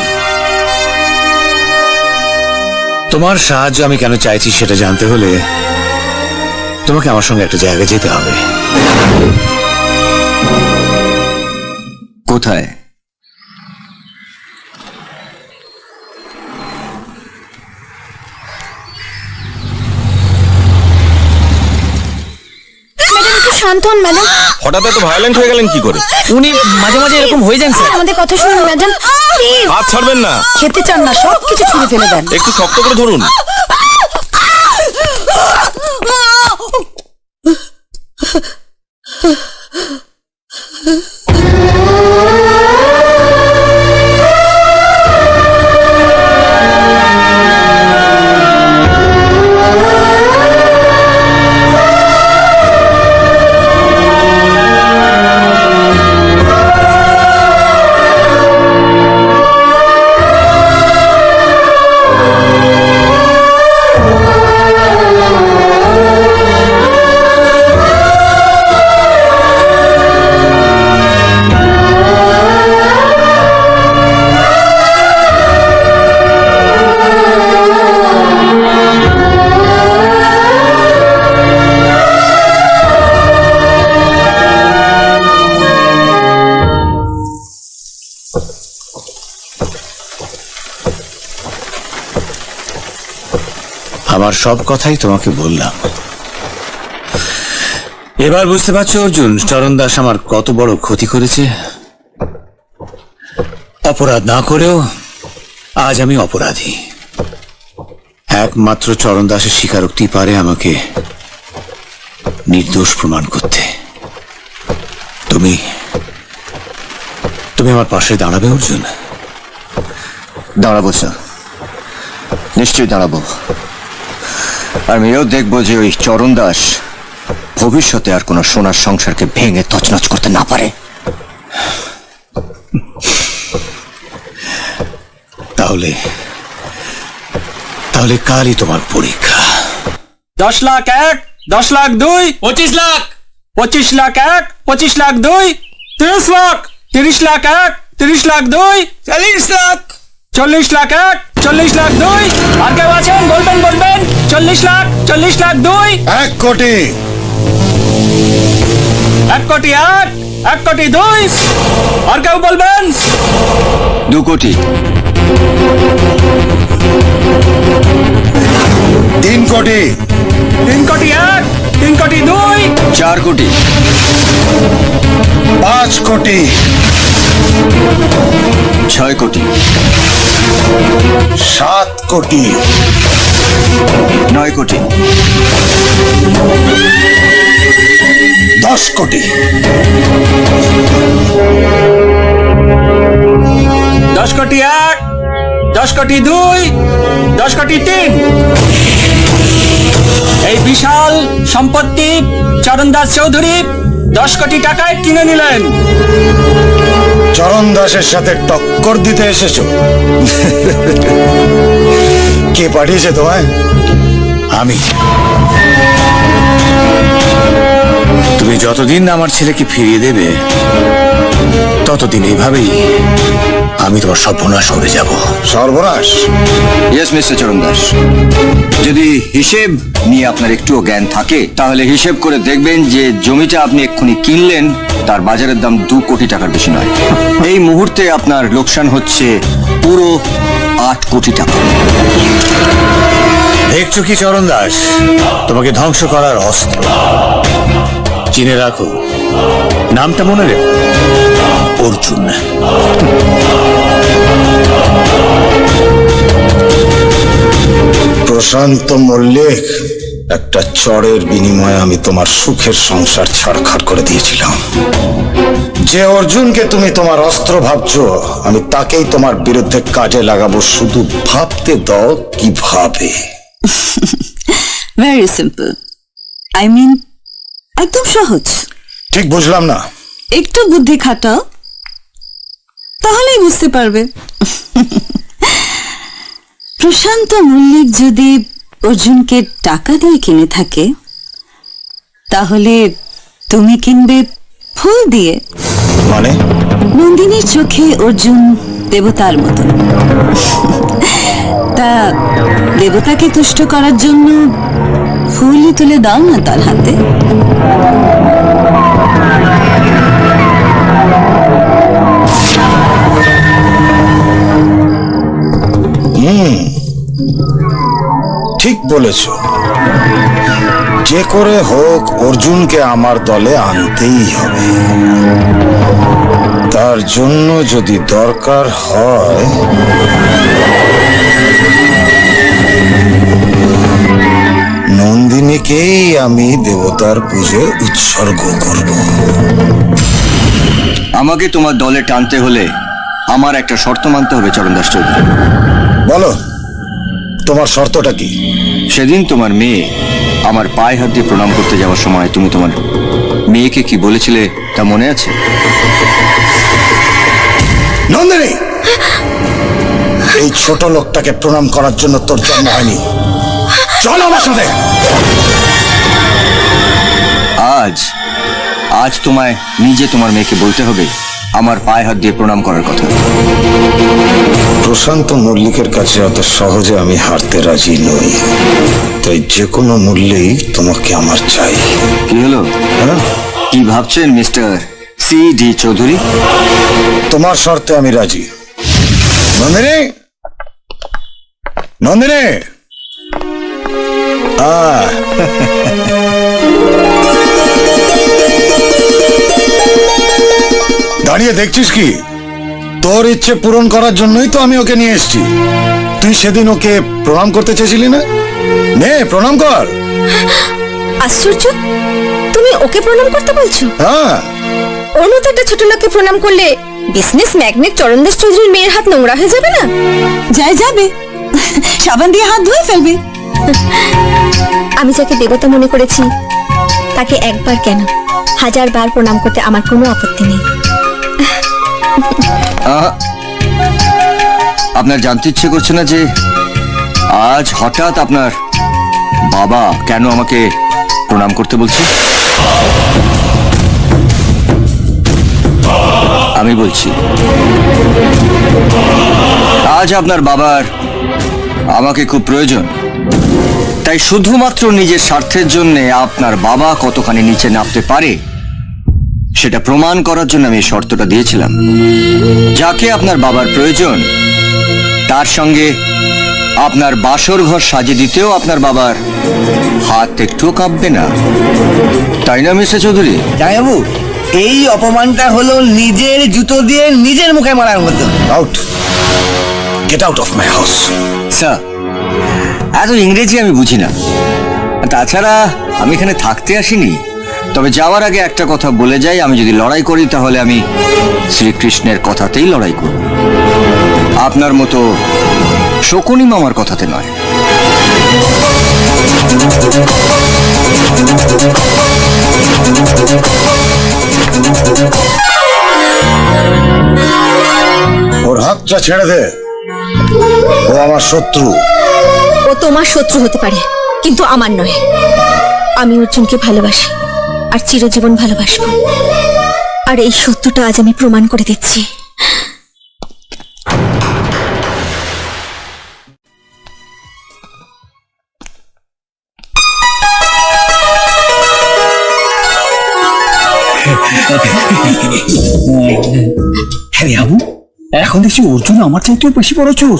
তোমার সাহায্য আমি কেন চাইছি সেটা জানতে হলে তোমাকে আমার সঙ্গে একটা জায়গায় যেতে হবে। কোথায়? শান্ত হন ম্যাডাম। হঠাৎ এত ভায়োলেন্ট হয়ে গেলেন কি করে? উনি মাঝে মাঝে এরকম হয়ে যান স্যার। আমাদের কথা শুনুন ম্যাডাম, প্লিজ। হাত ছাড়বেন না। খেতে চান না, সব কিছু ছুঁড়ে ফেলে দেন। একটু শক্ত করে ধরুন। আমার সব কথাই তোমাকে বললাম। এবার বুঝতে পারছো অর্জুন, চরণ দাস আমার কত বড় ক্ষতি করেছে। অপরাধ না করেও আজ আমি অপরাধী। একমাত্র চরণ দাসের স্বীকারোক্তি পারে আমাকে নির্দোষ প্রমাণ করতে। তুমি আমার পাশে দাঁড়াবে অর্জুন? দাঁড়াবো স্যার, নিশ্চয়ই দাঁড়াবো। আমি এও দেখবো যে ওই চরণ দাস ভবিষ্যতে আর কোনো সোনার সংসারকে ভেঙে তছনছ করতে না পারে। তাহলে কালই তোমার পরীক্ষা। 10 লাখ 1, 10 লাখ 2, 25 লাখ, 25 লাখ 1, 25 লাখ 2, 30 লাখ, 30 লাখ 1, 30 লাখ 2, 40 লাখ, 40 লাখ 1, 40 লাখ 2। আর কেউ আছেন? বলবেন 40 লাখ, 40 লাখ 2, 1 কোটি। 1 কোটি 1, 1 কোটি 2। আর কেউ বলবেন? 2 কোটি। 3 কোটি। 3 কোটি 1, 3 কোটি 2, 4 কোটি। 5 কোটি। 6 কোটি। 7 কোটি। 9 কোটি। 10 কোটি। 10 কোটি 1, 10 কোটি 2, 10 কোটি 3। এই বিশাল সম্পত্তি চরণ দাস চৌধুরী 10 কোটি টাকায় কিনে নিলেন। চরণ দাসের সাথে টক্কর দিতে এসেছো? কে পাঠিয়েছে তোমায়? আমি। তুমি যতদিন না আমার ছেলেকে ফিরিয়ে দেবে ততদিন এইভাবেই আমি তোমার সর্বনাশ করে যাব। সর্বনাশ? ইয়েস মিস্টার চরণ দাস, যদি হিসেব নিয়ে আপনার একটুও জ্ঞান থাকে তাহলে হিসেব করে দেখবেন যে জমিটা আপনি এক্ষুনি কিনলেন তার বাজারের দাম 2 কোটি টাকার বেশি নয়। এই মুহূর্তে আপনার লোকসান হচ্ছে পুরো 8 কোটি টাকা। দেখছো কি চরণ দাস, তোমাকে ধ্বংস করার অস্ত্র। চিনে রাখো, নামটা মনে রেখো, অর্জুন। প্রশান্ত মল্লিক, একটা চড়ের বিনিময়ে আমি তোমার সুখের সংসার ছাড়খাড় করে দিয়েছিলাম। যে অর্জুনকে তুমি তোমার অস্ত্র ভাবছো, আমি তাকেই তোমার বিরুদ্ধে কাজে লাগাবো। শুধু ভাবতে দাও কিভাবে। ভেরি সিম্পল, আই মিন একদম সহজ। ঠিক বুঝলাম না। একটু বুদ্ধি খাটাও, তাহলেই বুঝতে পারবে। প্রশান্ত মল্লিক যদি অর্জুনকে টাকা দিয়ে কিনে থাকে, তাহলে তুমি কিনবে ফুল দিয়ে। মানে? নন্দিনীর চোখে অর্জুন দেবতার মতো। তা দেবতাকে তুষ্ট করার জন্য ফুলই তুলে দাও না তার হাতে। ঠিক বলেছ। যে করে হোক অর্জুনকে আমার দলে আনতেই হবে। তার জন্য যদি দরকার হয় নন্দিনীকেই আমি দেবতার পুজো উৎসর্গ করব। আমাকে তোমার দলে টানতে হলে আমার একটা শর্ত মানতে হবে চরণ দাস চৌধুরী। বলো, তোমার শর্তটা কি? সেদিন তোমার মেয়ে আমার পায়ে হাত দিয়ে প্রণাম করতে যাওয়ার সময় তুমি তোমার মেয়েকে কি বলেছিলে তা মনে আছে? নন্দিনী, এই ছোট লোকটাকে প্রণাম করার জন্য তোর জন্ম হয়নি। চল আমার সাথে। আজ তোমায় নিজে তোমার মেয়েকে বলতে হবে আমার পায়ে হাত দিয়ে প্রণাম করার কথা। প্রশান্ত মল্লিকের কাছে অত সহজে আমি হারতে রাজি নই, তাই যে কোনো মূল্যেই তোমাকে আমার চাই। কি হলো? কি ভাবছেন মিস্টার CD চৌধুরী? তোমার শর্তে আমি রাজি। নন্দিনী, নন্দিনী, দাঁড়িয়ে দেখছিস কি? তোর ইচ্ছে পূরণ করার জন্যই তো আমি ওকে নিয়ে এসেছি। তুই সেদিন ওকে প্রণাম করতে চেয়েছিলি না? নে প্রণাম কর। আশ্চর্য, তুমি ওকে প্রণাম করতে বলছো? হ্যাঁ, ওর মতো একটা ছোট লোককে প্রণাম করলে বিজনেস ম্যাগনেট চরণ দাস চৌধুরীর মেয়ের হাত নোংরা হয়ে যাবে না? যাবে, সাবান দিয়ে হাত ধুয়ে ফেলবে। আমি যাকে দেবতা মনে করেছি তাকে একবার কেন 1000 বার প্রণাম করতে আমার কোনো আপত্তি নেই। আপনার জানতে ইচ্ছে করছে না যে আজ হঠাৎ আপনার বাবা কেন আমাকে প্রণাম করতে বলছে? আমি বলছি, আজ আপনার বাবার আমাকে খুব প্রয়োজন। তাই শুধুমাত্র নিজের স্বার্থের জন্য আপনার বাবা কতখানি নিচে নামতে পারে সেটা প্রমাণ করার জন্য আমি শর্তটা দিয়েছিলাম। যাকে আপনার বাবার প্রয়োজন তার সঙ্গে আপনার বাসর ঘর সাজিয়ে দিতেও আপনার বাবার হাত একটুও কাঁপবে না, তাই না মিস্টার চৌধুরী? জামাইবাবু, এই অপমানটা হলো নিজের জুতো দিয়ে নিজের মুখে মারার মতো। Out, get out of my house. Sir, এত ইংরেজি আমি বুঝি না। তাছাড়া আমি এখানে থাকতে আসিনি। তবে যাওয়ার আগে একটা কথা বলে যাই, আমি যদি লড়াই করি তাহলে আমি শ্রীকৃষ্ণের কথাতেই লড়াই করব, আপনার মতো শকুনি মামার কথাতে নয়। ওর হাতটা ছেড়ে দে, ও আমার শত্রু। ও তোমার শত্রু হতে পারে, কিন্তু আমার নয়। আমি অর্জুনকে ভালোবাসি আর চিরজীবন ভালোবাসবো। আর এই সত্যটা আজ আমি প্রমাণ করে দিচ্ছি। হ্যাঁ আবু, এখন দেখছি অর্জুন আমার চাইতেও বেশি বড় চোর।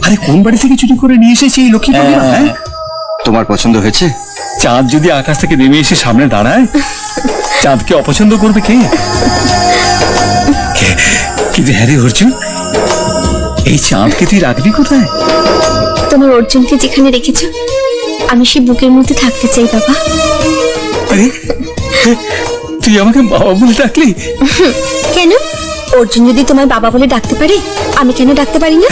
আরে কোন বাড়ি থেকে চুরি করে নিয়ে এসেছে এই লক্ষ্মী ভান্ডার? হ্যাঁ, তোমার পছন্দ হয়েছে? চাঁদ যদি আকাশ থেকে নেমে এসে সামনে দাঁড়ায়, চাঁদকে অপছন্দ করবে কে? কিন্তু হ্যাঁ রে অর্জুন, এই চাঁদকে তুই রাখবি কোথায়? তোমার অর্জুনকে যেখানে রেখেছ, আমি সে বুকের মধ্যে থাকতে চাই বাবা। আরে তুই আমাকে বাবা বলে ডাকলি? কেন? অর্জুন যদি তোমার বাবা বলে ডাকতে পারে, আমি কেন ডাকতে পারি না?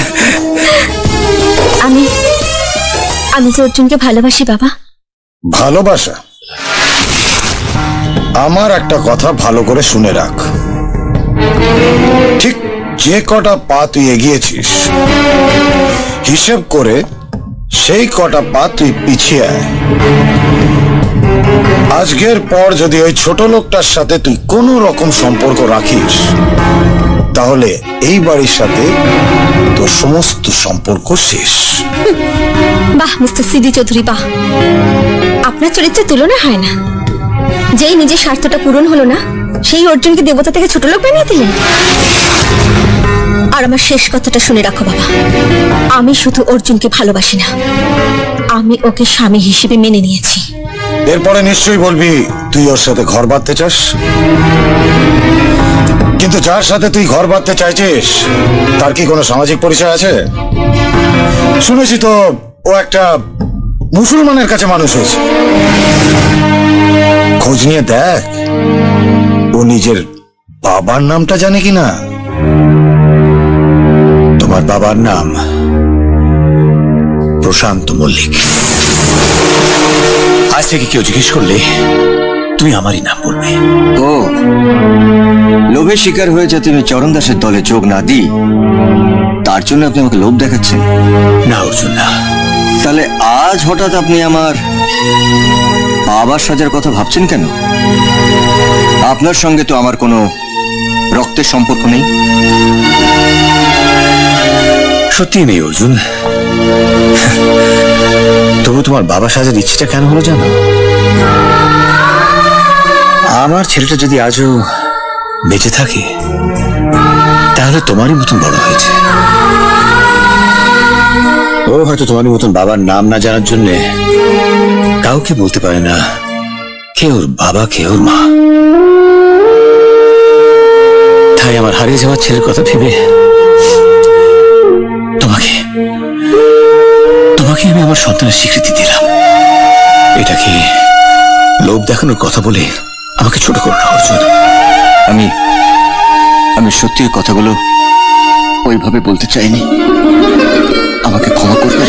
আমি যে অর্জুনকে ভালোবাসি বাবা। ভালোবাসা? আমার একটা কথা ভালো করে শুনে রাখ। ঠিক যে কটা পা তুই এগিয়েছিস, হিসেব করে সেই কটা পা তুই পিছিয়ে আয়। আজকের পর যদি ওই ছোট লোকটার সাথে তুই কোনো রকম সম্পর্ক রাখিস, তাহলে এই বাড়ির সাথে তোর সমস্ত সম্পর্ক শেষ। বাহ মিস্টার সিডি চৌধুরী, বাহ। আপনার চরিত্রের তুলনা হয় না। যেই নিজের স্বার্থটা পূরণ হলো না, সেই অর্জুনকে দেবতা থেকে ছোট লোক বানিয়ে দিলেন। আর আমার শেষ কথাটা শুনে রাখো বাবা, আমি শুধু অর্জুনকে ভালোবাসি না, আমি ওকে স্বামী হিসেবে মেনে নিয়েছি। এরপরে নিশ্চয়ই বলবি তুই ওর সাথে ঘর বাঁধতে চাস। কিন্তু যার সাথে তুই ঘর বাঁধতে চাইছিস, তার কি কোনো সামাজিক পরিচয় আছে? শুনেছি তো ও একটা মুসলমানের কাছে মানুষ হয়েছে। খোঁজ নিয়ে দেখ ও নিজের বাবার নামটা জানে কিনা। তোমার বাবার নাম প্রশান্ত মল্লিক। আজ থেকে কেউ জিজ্ঞেস করলে তুমি আমারই নাম বলবে। ও, লোভে শিকার হয়ে যাতে আমি চরণ দাসের দলে যোগ না দিই, তার জন্য আপনি আমাকে লোভ দেখাচ্ছেন? না অর্জুন না। তাহলে আজ হঠাৎ আপনি আমার বাবার সাজার কথা ভাবছেন কেন? আপনার সঙ্গে তো আমার কোনো রক্তের সম্পর্ক নেই। সত্যি নেই অর্জুন। তবু তোমার বাবা সাজার ইচ্ছেটা কেন হলো জানো? আমার ছেলেটা যদি আজও বেঁচে থাকে, তাহলে তোমারই মতন বড় হয়েছে। ও হয়তো তোমারই মতন বাবার নাম না জানার জন্যে কাউকে বলতে পারে না কে ওর বাবা কে ওর মা। তাই আমার হারিয়ে যাওয়ার ছেলের কথা ভেবে তোমাকে আমি আমার সন্তানের স্বীকৃতি দিলাম। এটাকে লোভ দেখানোর কথা বলে আমাকে ছোট করো না অর্জুন। আমি সত্যির কথাগুলো ওইভাবে বলতে চাইনি, আমাকে ক্ষমা করবে।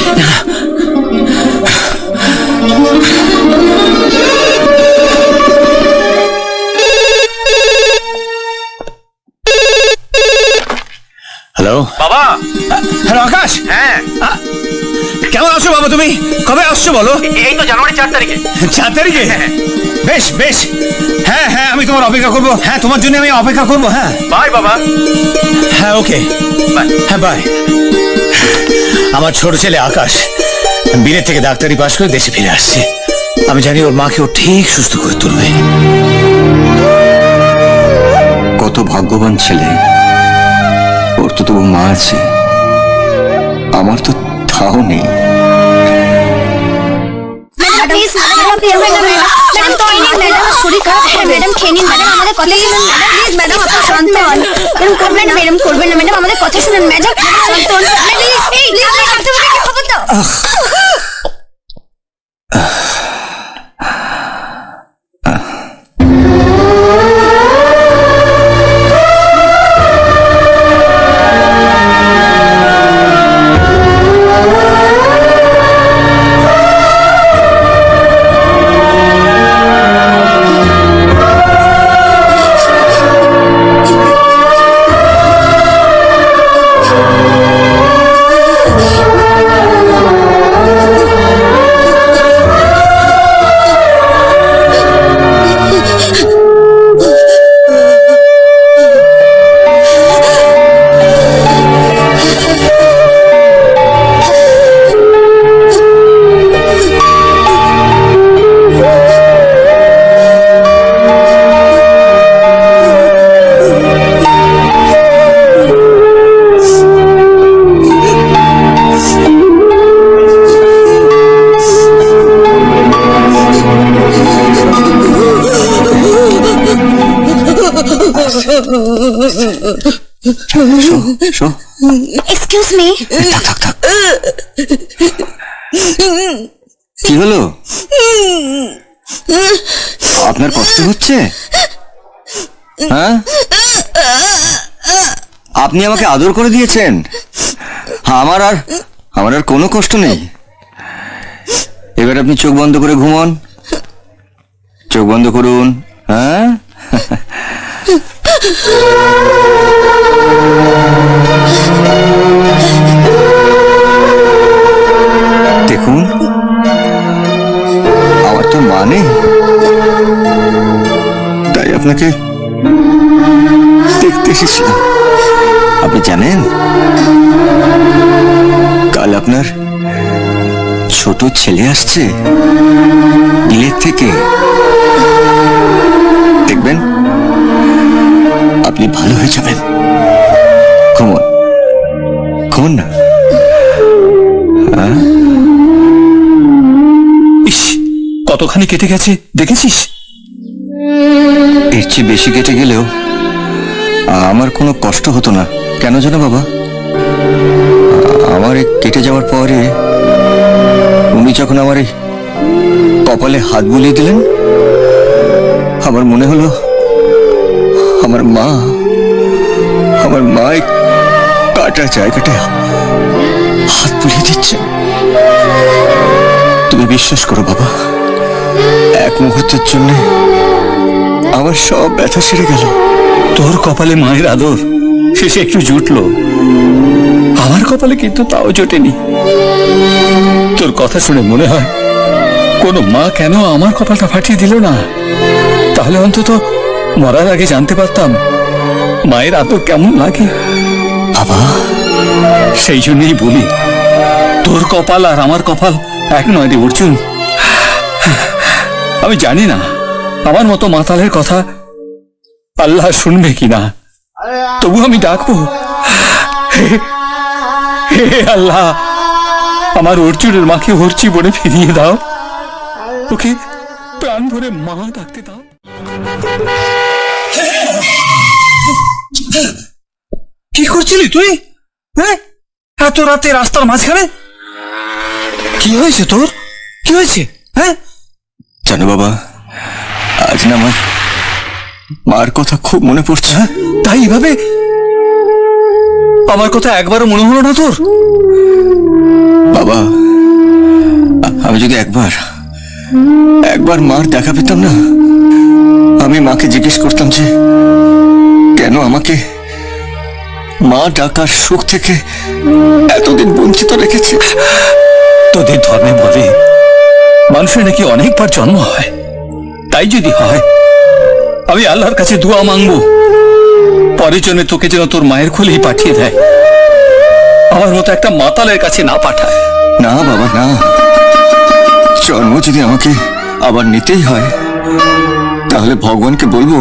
হ্যালো বাবা। হ্যালো আকাশ। হ্যাঁ, কেমন আছো বাবা? তুমি কবে আসছো বলো? এই তো জানুয়ারি 4 তারিখে। 4 তারিখে? বেশ বেশ, হ্যাঁ হ্যাঁ, আমি তোমার অপেক্ষা করবো। হ্যাঁ, তোমার জন্য আমি অপেক্ষা করবো। হ্যাঁ বাই বাবা। হ্যাঁ ওকে, হ্যাঁ বাই। আমার ছোট ছেলে আকাশ বিলেত থেকে ডাক্তারি পাশ করে দেশে ফিরে আসছে। আমি জানি ওর মাকে ও ঠিক সুস্থ করে তুলবে। কত ভাগ্যবান ছেলে, ওর তো তবু মা আছে, আমার তো তাও নেই। শরীর খারাপ, ম্যাডাম খেয়ে নিন। ম্যাডাম আমাদের কথা শুনুন। ম্যাডাম আপনার শান্ত হন। এরকম করবেন না ম্যাডাম, করবেন না ম্যাডাম, আমাদের কথা শুনুন ম্যাডাম। শান্ত হন। Show excuse me. থাক থাক থাক। কি হলো? আপনার কষ্ট হচ্ছে? হ্যাঁ, আপনি আমাকে আদর করে দিয়েছেন, আমার আর কোনো কষ্ট নেই। এবার আপনি চোখ বন্ধ করে ঘুমন। চোখ বন্ধ করুন। হ্যাঁ, দেখুন, আমার তো মা নেই, তাই আপনাকে দেখতে এসেছিলাম। আপনি জানেন, কাল আপনার ছোট ছেলে আসছে বিলেত থেকে। দেখবেন আপনি ভালো হয়ে যাবেন। ঘুমন, ঘুমন না। ইস, কতখানি কেটে গেছে দেখেছিস? এর চেয়ে বেশি কেটে গেলেও আমার কোনো কষ্ট হতো না। কেন জানো বাবা, আমার এই কেটে যাওয়ার পরে উনি যখন আমার এই কপালে হাত বুলিয়ে দিলেন, আমার মনে হলো আমার মা এই কাটা জায়গাটা হাত বুলিয়ে দিচ্ছে। তুমি বিশ্বাস করো বাবা, এক মুহূর্তের জন্য আমার সব ব্যথা সেরে গেল। তোর কপালে মায়ের আদর শেষে একটু জুটলো, আমার কপালে কিন্তু তাও জোটেনি। তোর কথা শুনে মনে হয় কোনো মা কেন আমার কপালটা ফাটিয়ে দিল না। তাহলে অন্তত মরার আগে জানতে পারতাম মায়ের আদর কেমন লাগে। বাবা, সেই জন্যই বলি, তোর কপাল আর আমার কপাল এক নয় রে অর্জুন। আমি জানি না আমার মতো মাতালের কথা আল্লাহ শুনবে কিনা, তবু আমি ডাকবো, হে আল্লাহ, আমার অর্জুনের মাকে ওর জীবনে ফিরিয়ে দাও, ওকে প্রাণ ভরে মা ডাকতে দাও। কি করছিলি তুই? হ্যাঁ, এত রাতে রাস্তার মাঝখানে? কি হয়েছে তোর? কি হয়েছে? হ্যাঁ, জানো বাবা, আজ না আমার মার কথা খুব মনে পড়ছে। তাই এভাবে আমার কথা একবারও মনে হলো না তোর? বাবা, আমি যদি একবার মার দেখা পেতাম না, আমি মাকে জিজ্ঞেস করতাম যে কেন আমাকে মা ডাকার সুখ থেকে এতদিন বঞ্চিত রেখেছে। তোদের ধর্মে বলে মানুষের নাকি অনেকবার জন্ম হয়, তাই যদি হয় আমি আল্লাহর কাছে দোয়া মাংবো পরের জন্য তোকে যেন তোর মায়ের কোলেই পাঠিয়ে দেয়, আমার মতো একটা মাতালের কাছে না পাঠায়। না বাবা না, জন্ম যদি আমাকে আবার নিতেই হয় তাহলে ভগবানকে বলবো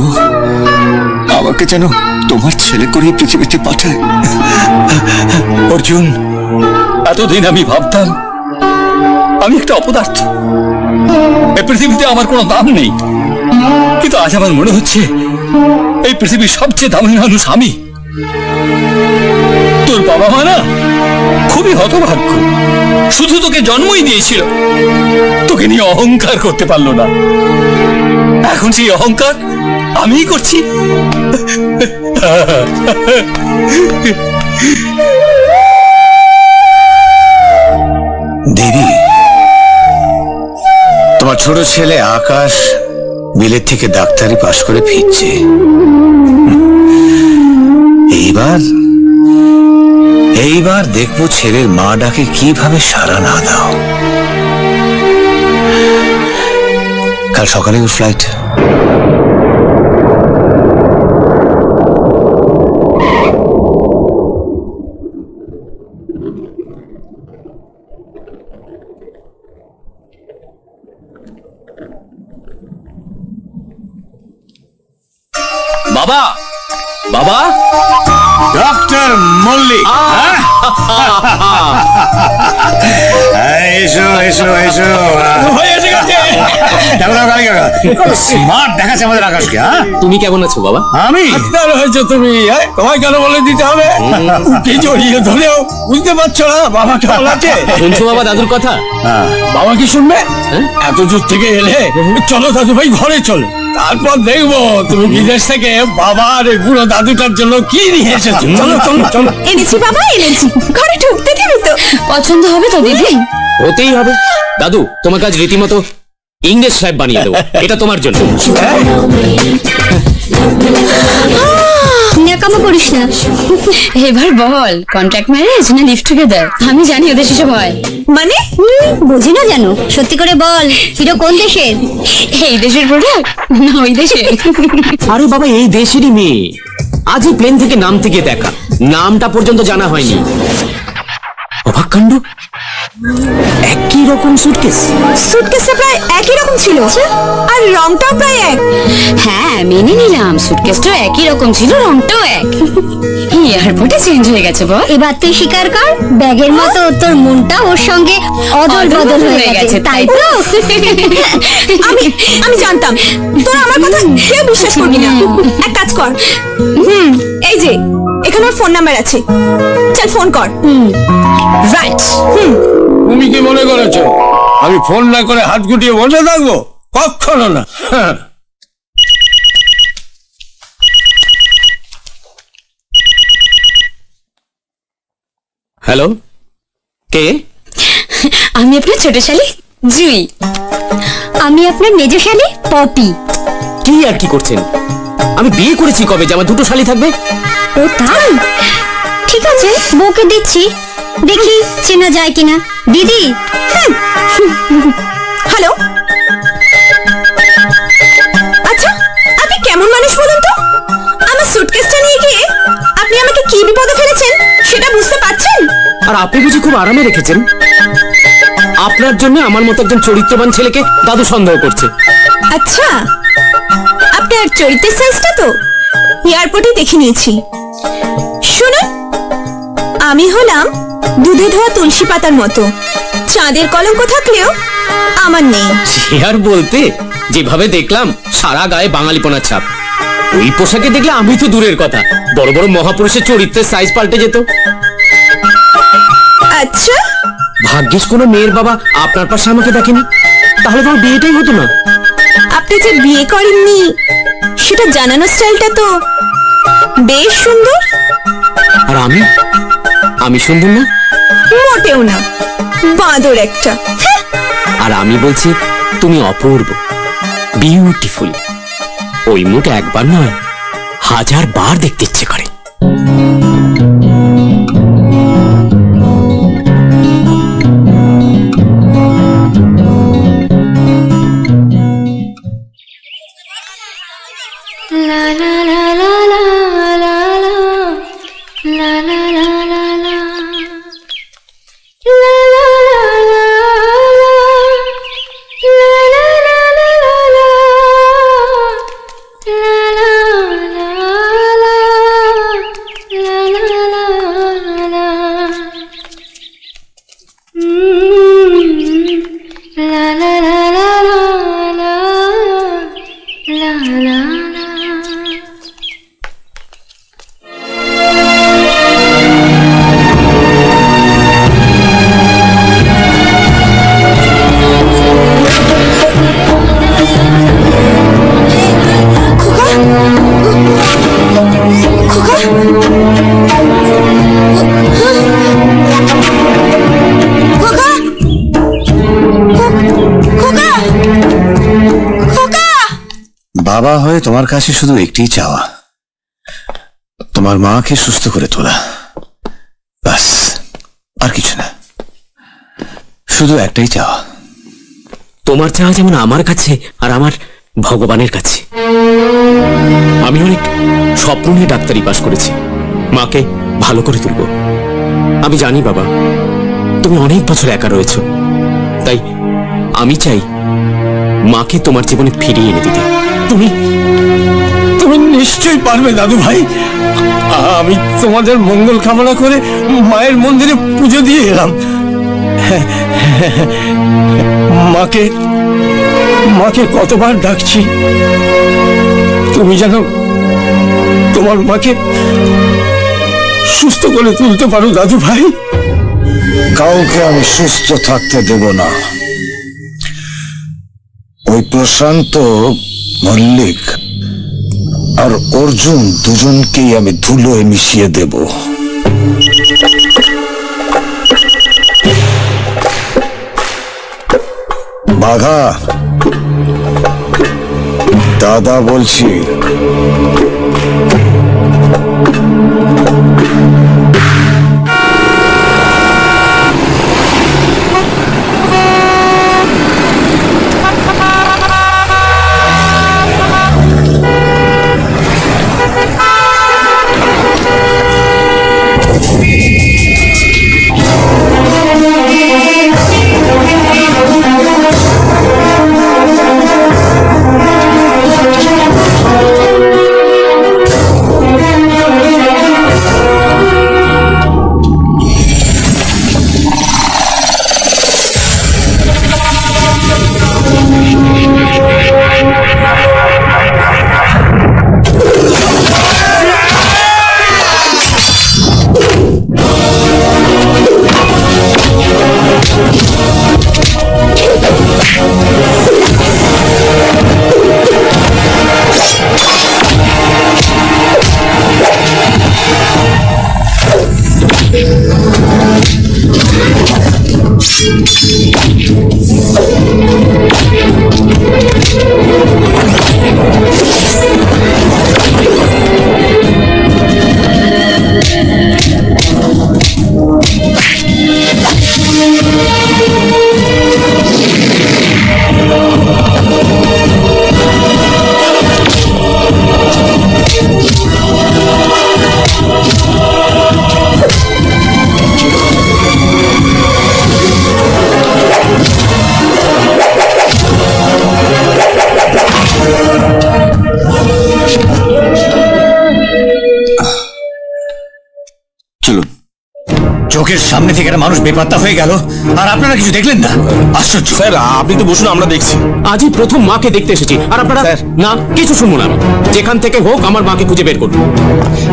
আমাকে যেন তোমার ছেলে করে পৃথিবীতে পাঠায়। অর্জুন, এতদিন আমি ভাবতাম আমি একটা অপদার্থ, এই পৃথিবীতে আমার কোনো দাম নেই, কিন্তু আজ আমার মনে হচ্ছে এই পৃথিবীর সবচেয়ে দামি মানুষ আমি। তোর বাবা মা না খুবই হতভাগ্য, শুধু তোকে জন্মই দিয়েছিল, তোকে নিয়ে অহংকার করতে পারলো না। এখন সেই অহংকার আমিই করছি। দেবী, তোমার ছোট ছেলে আকাশ বিলেত থেকে ডাক্তারি পাশ করে ফিরছে। এইবার দেখবো ছেলের মা ডাকে কিভাবে সাড়া না দাও। কাল সকালে ওর ফ্লাইট। বাবা, বাবা, ডক্টর মল্লিক, এসো এসো এসো। স্মার্ট দেখাচ্ছে আমাদের আকাশকে। হ্যাঁ, তুমি কেমন আছো বাবা? আমি ডাক্তার হয়েছে তুমি, তোমায় কেন বলে দিতে হবে? কি জড়িয়ে ধরেও বুঝতে পারছো না বাবা কেমন আছে? শুনছো বাবা দাদুর কথা? বাবা কি শুনবে? হ্যাঁ? এত দূর থেকে এলে চলো দাদু ভাই ঘরে চলো, তারপর দেখবো তুমি বিদেশ থেকে বাবার এই বুড়ো দাদুটার জন্য কি নিয়ে এসেছো। চলো চলো চলো। এনেছি বাবা, এনেছি। ঘরে ঢুকতে দিবি তো? পছন্দ হবে তো দিদি? হতেই হবে। দাদু তোমাকে আজ রীতিমতো ইংরেজ সাহেব বানিয়ে দেবো, এটা তোমার জন্য। ন্যাকামো করিস না। এবার বল, কন্ট্রাক্ট ম্যারেজ না লিভ টুগেদার? আমি জানি ওদের সেসব হয়। মানে বুঝি না জানো? সত্যি করে বল, হিরো কোন দেশের? এই দেশের প্রোডাক্ট না ওই দেশের? আরে বাবা, এই দেশেরই মেয়ে, আজই প্লেন থেকে নামতে গিয়ে দেখা, নামটা পর্যন্ত জানা হয়নি। অবাক কাণ্ড, একই রকম সুটকেস। সুটকেসটা প্রায় একই রকম ছিল, আর রংটাও প্রায় এক। হ্যাঁ মেনে নিলাম, সুটকেসটাও একই রকম ছিল, রংটাও এক। এয়ারপোর্টে চেঞ্জ হয়ে গেছে বল। এবার তুই স্বীকার কর, ব্যাগের মতো তোর মনটা ওর সঙ্গে অদল বদল হয়ে গেছে, তাই তো? আমি আমি জানতাম তোরা আমার কথা কেউ বিশ্বাস করবি না। এক কাজ কর, এই যে এখানে ওর ফোন নাম্বার আছে, চল ফোন কর। রাইট। তুমি কি মনে করেছো আমি ফোন না করে হাত গুটিয়ে বসে থাকবো? কখনো না। হ্যালো, কে? আমি আপনার ছোট শালি জুই। আমি আপনার মেজ শালি পপি। কি আর কি করছেন? আমি বিয়ে করেছি কবে যে আমার দুটো শালি থাকবে? ও তাই? ঠিক আছে, বউকে দিচ্ছি, দেখি চেনা যায় কিনা। দিদি। হ্যালো, আচ্ছা আপনি কেমন মানুষ বলুন তো? আমার সুটকেসটা নিয়ে গিয়ে আপনি আমাকে কি বিপদে ফেলেছেন সেটা বুঝতে পারছেন? আর আপনি বুঝি খুব আরামে রেখেছেন? আপনার জন্য আমার মতো একজন চরিত্রবান ছেলেকে দাদু সন্দেহ করছে। আচ্ছা, আপনার চরিত্রের সাইজটা তো এয়ারপোর্টে দেখে নিয়েছি। শুনুন, আমি হলাম দুধে ধোয়া তুলসী পাতার মতো, চাঁদের কলঙ্ক থাকলেও আমার নেই। সে আর বলতে, যেভাবে দেখলাম সারা গায়ে বাঙালিপনার ছাপ। ওই পোশাকে দেখলে আমি তো দূরের কথা, বড় বড় মহাপুরুষের চরিত্রের সাইজ পাল্টে যেত। আচ্ছা, ভাগ্যিস কোনো মেয়ের বাবা আপনার পাশে আমাকে দেখেনি, তাহলে তোমার বিয়েটাই হতো না। আপনি যে বিয়ে করেননি সেটা জানানোর স্টাইলটা তো বেশ সুন্দর। আর আমি সুন্দর না? মোটেও না, বাঁদর একটা। আর আমি বলছি তুমি অপূর্ব, বিউটিফুল। ওই মুখ একবার নয়, 1000 বার দেখতে ইচ্ছে করে। বাবা হয়ে তোমার কাছে শুধু একটিই চাওয়া, তোমার মাকে সুস্থ করে তোলা, বাস, আর কিছু না। শুধু একটাই চাওয়া। তোমার চাওয়া যেমন আমার কাছে আর আমার ভগবানের কাছে। আমি অনেক স্বপ্ন নিয়ে ডাক্তারি পাশ করেছি, মাকে ভালো করে তুলব। আমি জানি বাবা, তুমি অনেক বছর একা রয়েছো, তাই আমি চাই মাকে তোমার জীবনে ফিরিয়ে এনে দিতে। তুমি তুমি নিশ্চয়ই পারবে দাদু ভাই। আমি তোমাদের মঙ্গল কামনা করে মায়ের মন্দিরে পুজো দিয়ে এলাম। মাকে মাকে কতবার ডাকছি, তুমি যেন তোমার মাকে সুস্থ করে তুলতে পারো দাদু ভাই। কাউকে আমি সুস্থ থাকতে দেব না। ওই প্রশান্ত, মল্লিক আর অর্জুন দুজনকেই আমি ধুলোয় মিশিয়ে দেব। বাঘা, দাদা বলছি। চোখের সামনে থেকে একটা মানুষ বেপাত্তা হয়ে গেল, আর আপনারা কিছু দেখলেন না? আশ্চর্য। স্যার আপনি তো বসুন, আমরা দেখছি। আজই প্রথম মাকে দেখতে এসেছি, আর আপনারা না কিছু শুনবো না। যেখান থেকে হোক আমার মাকে খুঁজে বের করুন।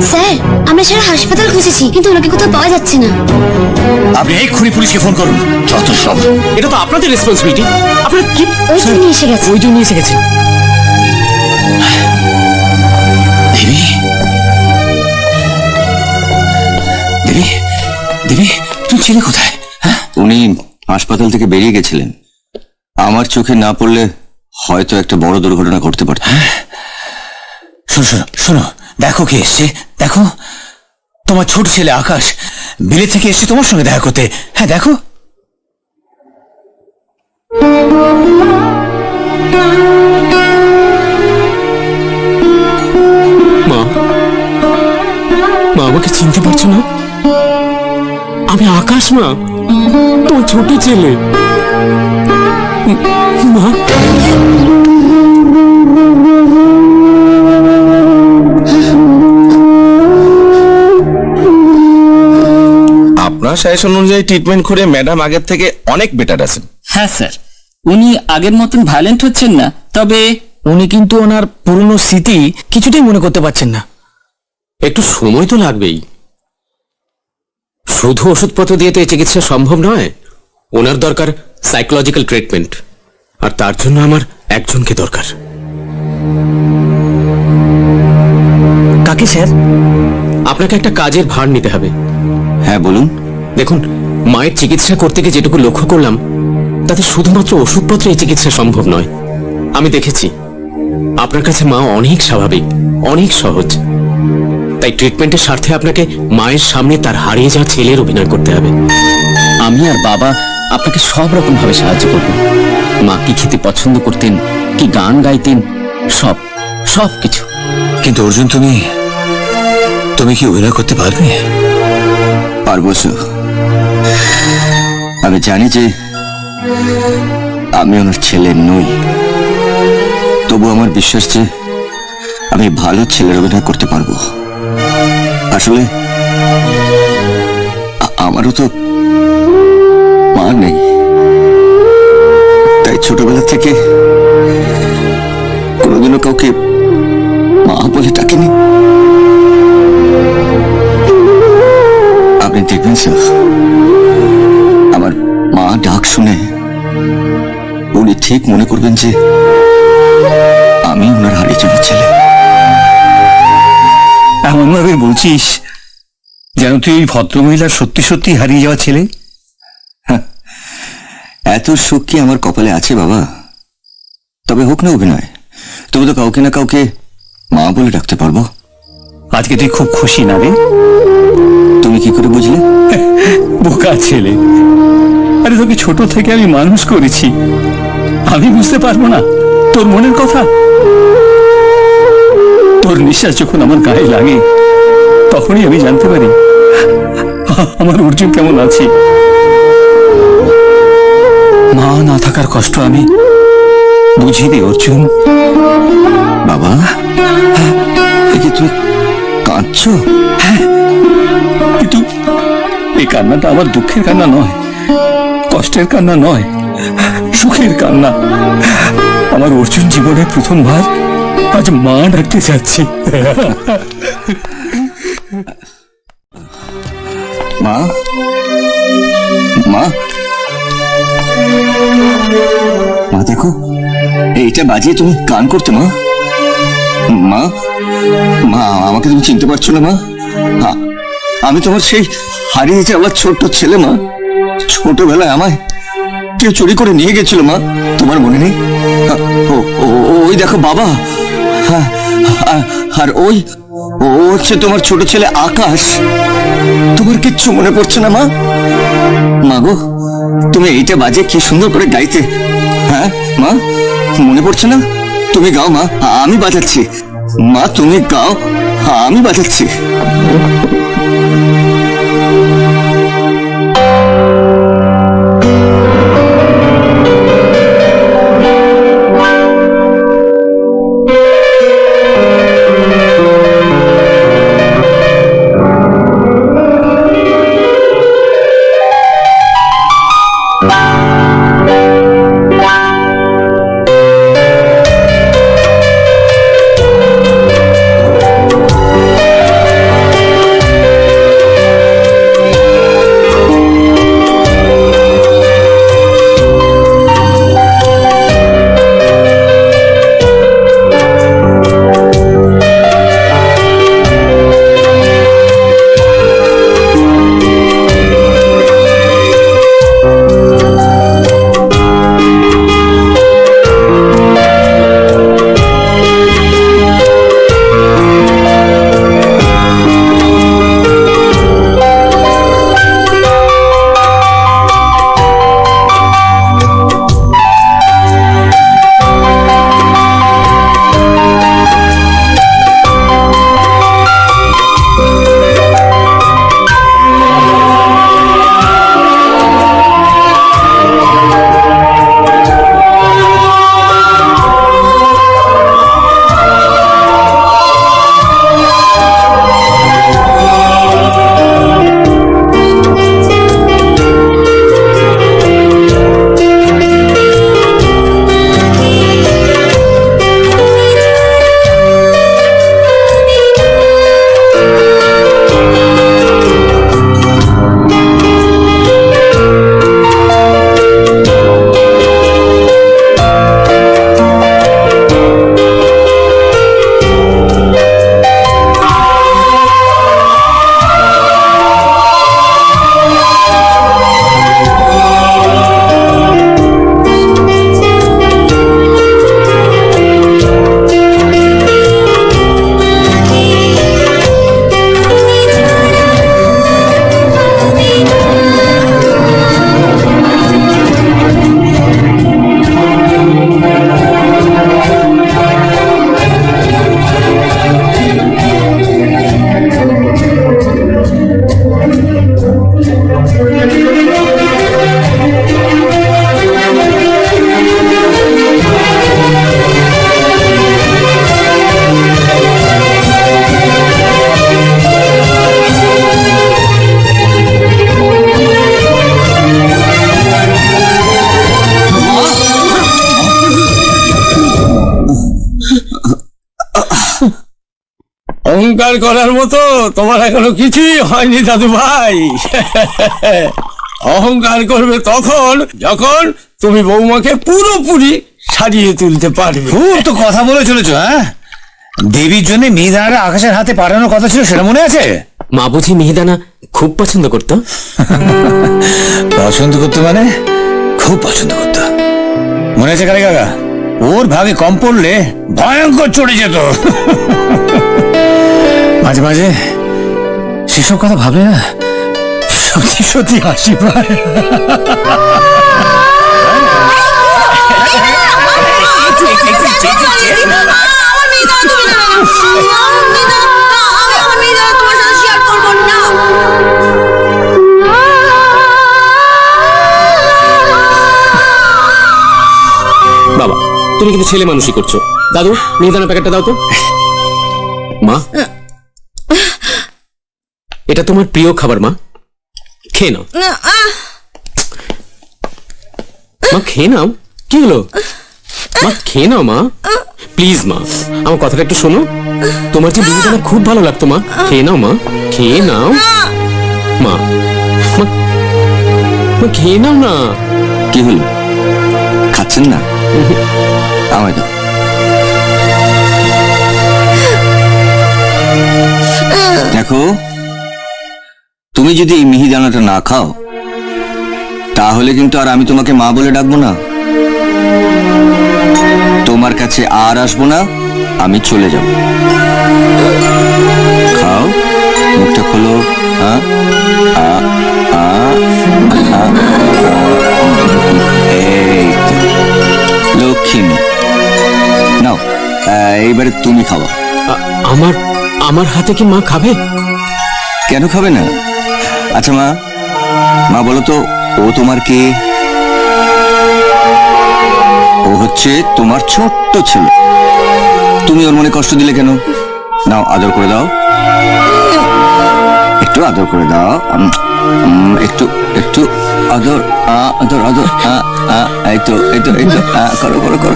স্যার আমরা সারা হাসপাতাল খুঁজেছি, কিন্তু ওনাকে কোথাও পাওয়া যাচ্ছে না। আপনি এক্ষুনি পুলিশকে ফোন করুন। যত সব, এটা তো আপনাদের রেসপন্সিবিলিটি। আপনারা কি ওই জন্য এসে গেছে। ওই জন্য এসে গেছে। দেবী, দেবী, দেবী, তুমি ছিলে কোথায়? উনি হাসপাতাল থেকে বেরিয়ে গেছিলেন। আমার চোখে না পড়লে হয়তো একটা বড় দুর্ঘটনা ঘটতে পারত। শোনো শোনো শোনো, দেখো কে এসছে, দেখো। তোমার ছোট ছেলে আকাশ বিলে থেকে এসছে তোমার সঙ্গে দেখা করতে। হ্যাঁ দেখো। মা, মা আমাকে চিনতে পারছো না? আমি আকাশ, মা, তোর ছোট ছেলে। মা, আপনার সাজেশন অনুযায়ী ট্রিটমেন্ট করে ম্যাডাম আগের থেকে অনেক বেটার আছেন। হ্যাঁ স্যার, উনি আগের মতন ভায়োলেন্ট হচ্ছেন না, তবে উনি কিন্তু ওনার পুরনো স্মৃতি কিছুটাই মনে করতে পারছেন না। একটু সময় তো লাগবেই। শুধু ওষুধপত্র দিয়ে তো এই চিকিৎসা সম্ভব নয়। ওনার দরকার সাইকোলজিক্যাল ট্রিটমেন্ট, আর তার জন্য আমার একজনকে দরকার। কাকে স্যার? আপনাকে একটা কাজের ভার নিতে হবে। হ্যাঁ বলুন। দেখুন, মায়ের চিকিৎসা করতে গিয়ে যেটুকু লক্ষ্য করলাম, তাতে শুধুমাত্র ওষুধপত্রে এই চিকিৎসা সম্ভব নয়। আমি দেখেছি আপনার কাছে মা অনেক স্বাভাবিক, অনেক সহজ। তাই ট্রিটমেন্টের স্বার্থে আপনাকে মায়ের সামনে তার হারিয়ে যাওয়া ছেলের অভিনয় করতে হবে। আমি আর বাবা আপনাকে সব রকম ভাবে সাহায্য করব। মা কি খেতে পছন্দ করতেন, কি গান গাইতেন, সব সব কিছু। কিন্তু অর্জুন, তুমি কি অভিনয় করতে পারবে? পারবো স্যার। আমি জানি যে আমি ওনার ছেলে নই, তবু আমার বিশ্বাস যে আমি ভালো ছেলের অভিনয় করতে পারবো। আসলে আমারও তো মা নেই, তাই ছোটবেলা থেকে কাউকে মা বলে ডাকেনি। আপনি দেখবেন স্যার, আমার মা ডাক শুনে উনি ঠিক মনে করবেন যে আমি ওনার হারিয়ে যাওয়া ছেলে। এমন ভাবে বলছিস যেন তুই ওই ভদ্রমহিলার সত্যি সত্যি হারিয়ে যাওয়া ছেলে। এত সুখ কি আমার কপালে আছে বাবা? তবে হোক না অভিনয়, তবু তো কাউকে না কাউকে মা বলে ডাকতে পারবো। আজকে তুই খুব খুশি না রে? তুমি কি করে বুঝলে? বোকা ছেলে, আরে তোকে ছোট থেকে আমি মানুষ করেছি, আমি বুঝতে পারবো না তোর মনের কথা? তোর নিঃশ্বাস যখন আমার গায়ে লাগে তখনই আমি জানতে পারি আমার অর্জুন কেমন আছে। মা না থাকার কষ্ট আমি বুঝিনি অর্জুন। বাবা, একে তুমি কাঁদছো? হ্যাঁ, কিন্তু এই কান্নাটা আমার দুঃখের কান্না নয়, কষ্টের কান্না নয়, সুখের কান্না। আমার অর্জুন জীবনে প্রথমবার আজ মা ডাকতে যাচ্ছি। মা, মা, মা দেখো, এইটা বাজিয়ে তুমি গান করতে। মা, মা, মা, আমাকে তুমি চিনতে পারছো না? মা, আমি তোমার সেই হারিয়ে যাওয়ার ছোট্ট ছেলে। মা, ছোটবেলায় আমায় কেউ চুরি করে নিয়ে গেছিল। মা, তোমার মনে নেই? ওই দেখো বাবা, হ্যাঁ, আর ওই ও হচ্ছে তোমার ছোট ছেলে আকাশ। তোমার কিচ্ছু মনে পড়ছে না? মা, মা গো, তুমি এইটা বাজে কি সুন্দর করে গাইতে। হ্যাঁ মা, মনে পড়ছে না? তুমি গাও মা, আমি বাজাচ্ছি। মা তুমি গাও, আমি বাজাচ্ছি। অহংকার করার মতো তোমার এখনো কিছুই হয়নি দাদু ভাই। অহংকার করবে তখন যখন তুমি বৌমাকে পুরোপুরি সাজিয়ে তুলতে পারবে। খুব তো কথা বলে চলেছো, হ্যাঁ? দেবীর জন্য মিহিদানাটা আকাশের হাতে পাঠানোর কথা ছিল, সেটা মনে আছে? মা বুঝি মিহিদানা খুব পছন্দ করতো? পছন্দ করতো মানে খুব পছন্দ করতো। মনে আছে কারে কাকা? ওর ভাগে কম পড়লে ভয়ঙ্কর চড়ে যেত। মাঝে মাঝে সেসব কথা ভাবলে না সত্যি সত্যি হাসি পায়। বাবা, তুমি কিন্তু ছেলে মানুষই করছো। দাদু, মিহিদানা প্যাকেটটা দাও তো। মা, এটা তোমার প্রিয় খাবার মা, খেয়ে নাও। মা খেয়ে নাও। কি হলো মা? খেয়ে নাও মা, প্লিজ মা, আমার কথাটা একটু শোনো। তোমার যে মিহিদানা খুব ভালো লাগতো মা, খেয়ে নাও মা, খেয়ে নাও মা, মা খেয়ে নাও না। কি হলো, খাচ্ছেন না? আমায় দাও। দেখো, তুমি যদি এই মিহিদানাটা না খাও তাহলে কিন্তু আর আমি তোমাকে মা বলে ডাকবো না, তোমার কাছে আর আসবো না, আমি চলে যাব। খাও, মুখটা খোলো। এই তো, লক্ষ্মী নাও, এইবারে তুমি খাওয়া। আমার হাতে কি মা খাবে? কেন খাবে না? আচ্ছা মা, মা বলো তো, ও তোমার কে? ও হচ্ছে তোমার ছোট্ট ছেলে। তুমি ওর মনে কষ্ট দিলে কেন? নাও, আদর করে দাও, একটু আদর করে দাও, একটু একটু আদর, আদর আদর, এই তো এই তো এই তো, করো করো করো।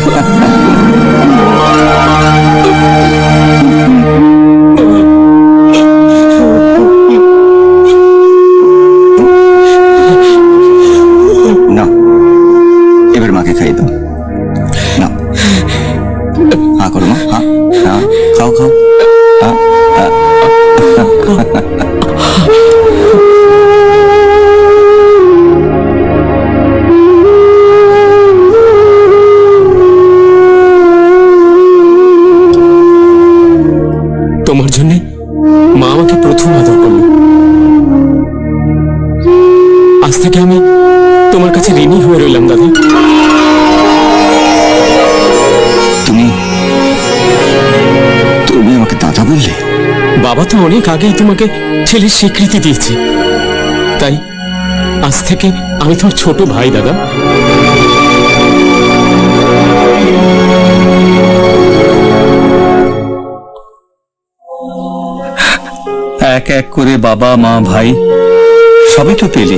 না, এবার মাকে খাইয়ে দাও। না, হ্যাঁ করো মা, হ্যাঁ হ্যাঁ, খাও খাও। তোমার জন্য মা আমাকে প্রথম আদর করলো। আজ থেকে আমি তোমার কাছে ঋণী হয়ে রইলাম দাদা। তুমি তুমি আমাকে দাদা বললে? বাবা তো অনেক আগেই তোমাকে ছেলের স্বীকৃতি দিয়েছে, তাই আজ থেকে আমি তোমার ছোট ভাই দাদা। এক এক করে বাবা মা ভাই সবই তো পেলি,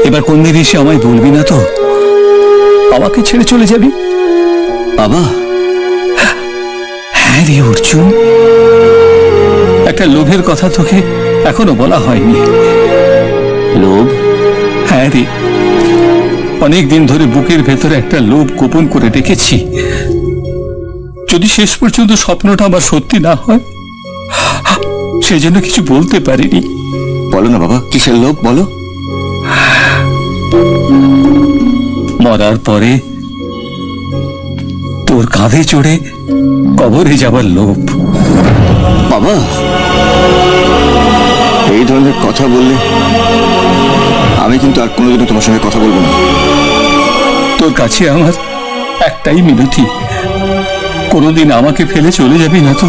এবার কোনদিন এসে আমায় বলবি না তো আমাকে ছেড়ে চলে যাবি? বাবা? হ্যাঁ রে অর্জুন, একটা লোভের কথা তোকে এখনো বলা হয়নি। লোভ? হ্যাঁ রে, অনেকদিন ধরে বুকের ভেতরে একটা লোভ গোপন করে রেখেছি। যদি শেষ পর্যন্ত স্বপ্নটা আমার সত্যি না হয় সেজন্য কিছু বলতে পারিনি। বলো না বাবা, কিসের লোভ বলো? মরার পরে তোর কাঁধে চড়ে কবরে যাবার লোভ। বাবা, এই ধরনের কথা বললে আমি কিন্তু আর কোনোদিনও তোমার সঙ্গে কথা বলবো না। তোর কাছে আমার একটাই মিনতি, কোনোদিন আমাকে ফেলে চলে যাবি না তো?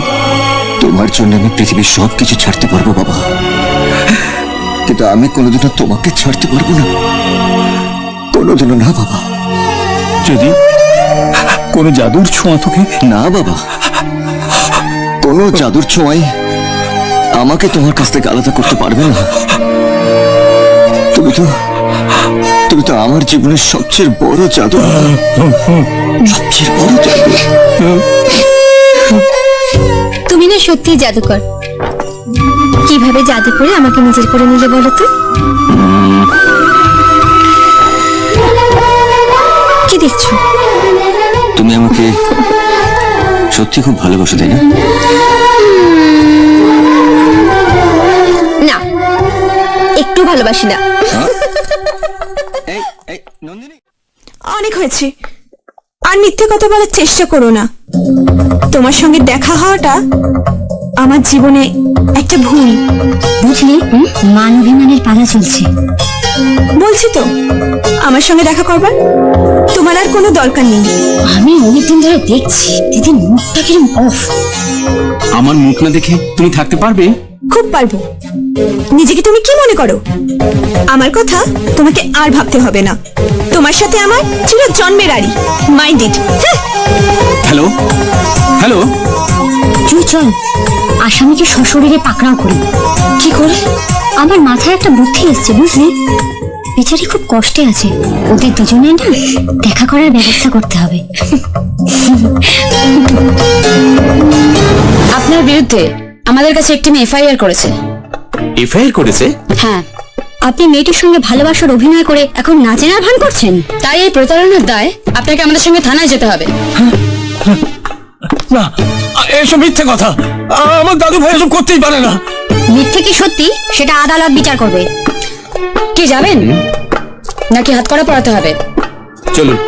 তোমার জন্য আমি পৃথিবীর সবকিছু ছাড়তে পারবো বাবা, কিন্তু আমি কোনোদিনও তোমাকে ছাড়তে পারবো না, কোনোদিনও না বাবা। যদি কোনো জাদুর ছোঁয়া তোকে? না বাবা, কোনো জাদুর ছোঁয়াই আমাকে তোমার কাছ থেকে আলাদা করতে পারবে না। তুমি তো আমার জীবনের সবচেয়ে বড় জাদু, সবচেয়ে বড় জাদু। তুমি না সত্যি জাদুকর। কিভাবে জাদু করে আমাকে নিজের করে নিলে বলো তো? কি দেখছো? তুমি আমাকে সত্যি খুব ভালোবাসো, তাই না? না, একটু ভালোবাসি না। অনেক হয়েছে, আর মিথ্যে কথা বলার চেষ্টা করো না। তোমার সঙ্গে দেখা হওয়াটা আমার জীবনে একটা ভুল। বুঝলি, মান অভিমানের পালা চলছে। বলছি তো আমার সঙ্গে দেখা করবার তোমার আর কোনো দরকার নেই। আমি অনেকদিন ধরে দেখছি দিদির মুখটা কিরম অফ। আমার মুখ না দেখে তুমি থাকতে পারবে? খুব পারবো। নিজেকে তুমি কি মনে করো? আমার কথা তোমাকে আর ভাবতে হবে না। তোমার সাথে আমার চির জন্মের আড়ি। Mind it. হ্যালো হ্যালো, তুই চল আসামিকে সশরীরে পাকড়াও করি। কি করে? আমার মাথায় একটা বুদ্ধি এসছে, বুঝলি? বেচারি খুব কষ্টে আছে, ওদের দুজনে না দেখা করার ব্যবস্থা করতে হবে। আপনার বিরুদ্ধে আমাদের কাছে একটি মেয়ে এফআইআর করেছে। এফআইআর করেছে? হ্যাঁ, আপনি মেয়েটির সঙ্গে ভালোবাসার অভিনয় করে এখন নাচেনার ভান করছেন। তাই এই প্রতারণার দায় আপনাকে আমাদের সঙ্গে থানায় যেতে হবে। না, এসব মিথ্যে কথা। আমার দাদু ভাই এসব করতেই পারে না। মিথ্যে কি সত্যি সেটা আদালত বিচার করবে। কি যাবেন নাকি হাত করা পড়াতে হবে? চলুন।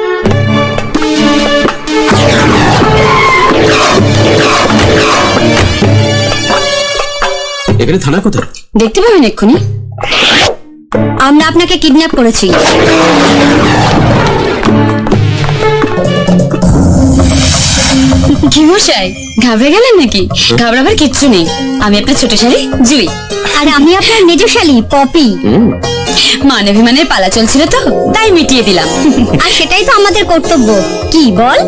এখানে থানা কোথায়? দেখতে পাবেন এক্ষুনি। আমরা আপনাকে কিডন্যাপ করেছি। কি মশাই, ঘাবড়ে গেলেন নাকি? ঘাবড়াবার কিচ্ছু নেই। আমি আপনার ছোট শালী জুই, আর আমি আপনার মেজশালী পপি। মান অভিমানের পালা চলছিল তো, তাই মিটিয়ে দিলাম। আর সেটাই তো আমাদের কর্তব্য। কি বল?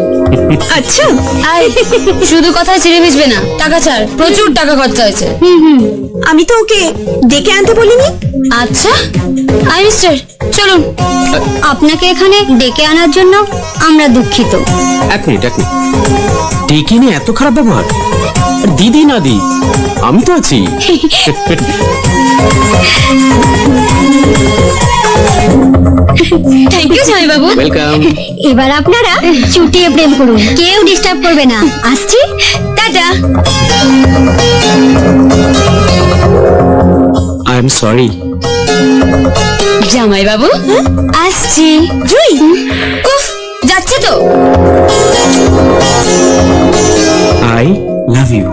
আচ্ছা, শুধু কথায় ছিঁড়ে ভিজবে না, টাকা ছাড়। প্রচুর টাকা খরচা হয়েছে। আমি তো ওকে ডেকে আনতে বলিনি। আচ্ছা, আই মিস্টার, চলুন। আপনাকে এখানে ডেকে আনার জন্য আমরা দুঃখিত। এক মিনিট। ডেকে নিয়ে এত খারাপ ব্যবহার? দিদি না দি, আমি তো আছি। থ্যাংক ইউ জামাই বাবু। ওয়েলকাম। এবার আপনারা চুটিয়ে প্রেম করুন, কেউ ডিস্টার্ব করবে না। আসছি, টাটা। I am sorry. জামাই বাবু, আসছি। জুই, উফ, যাচ্ছে তো। I love you.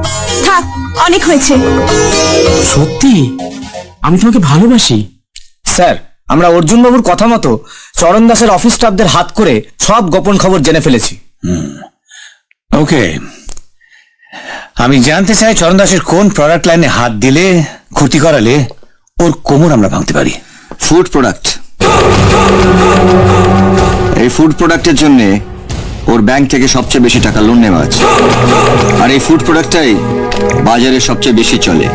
থাক, অনেক হয়েছে। সত্যি আমি তোমাকে ভালোবাসি। স্যার, আমরা অর্জুন বাবুর কথা মতো চরণ দাসের অফিস স্টাফদের হাত করে সব গোপন খবর জেনে ফেলেছি। ওকে, আমি জানতে চাই চরণ দাসের কোন প্রোডাক্ট লাইনে হাত দিলে, ক্ষতি করালে ওর কোমর আমরা ভাঙতে পারি। Food product. এই ফুড প্রোডাক্টের জন্য ওর ব্যাংক থেকে সবচেয়ে বেশি টাকা লোন নেওয়া আছে, আর এই ফুড প্রোডাক্টটাই বাজারে সবচেয়ে বেশি চলে।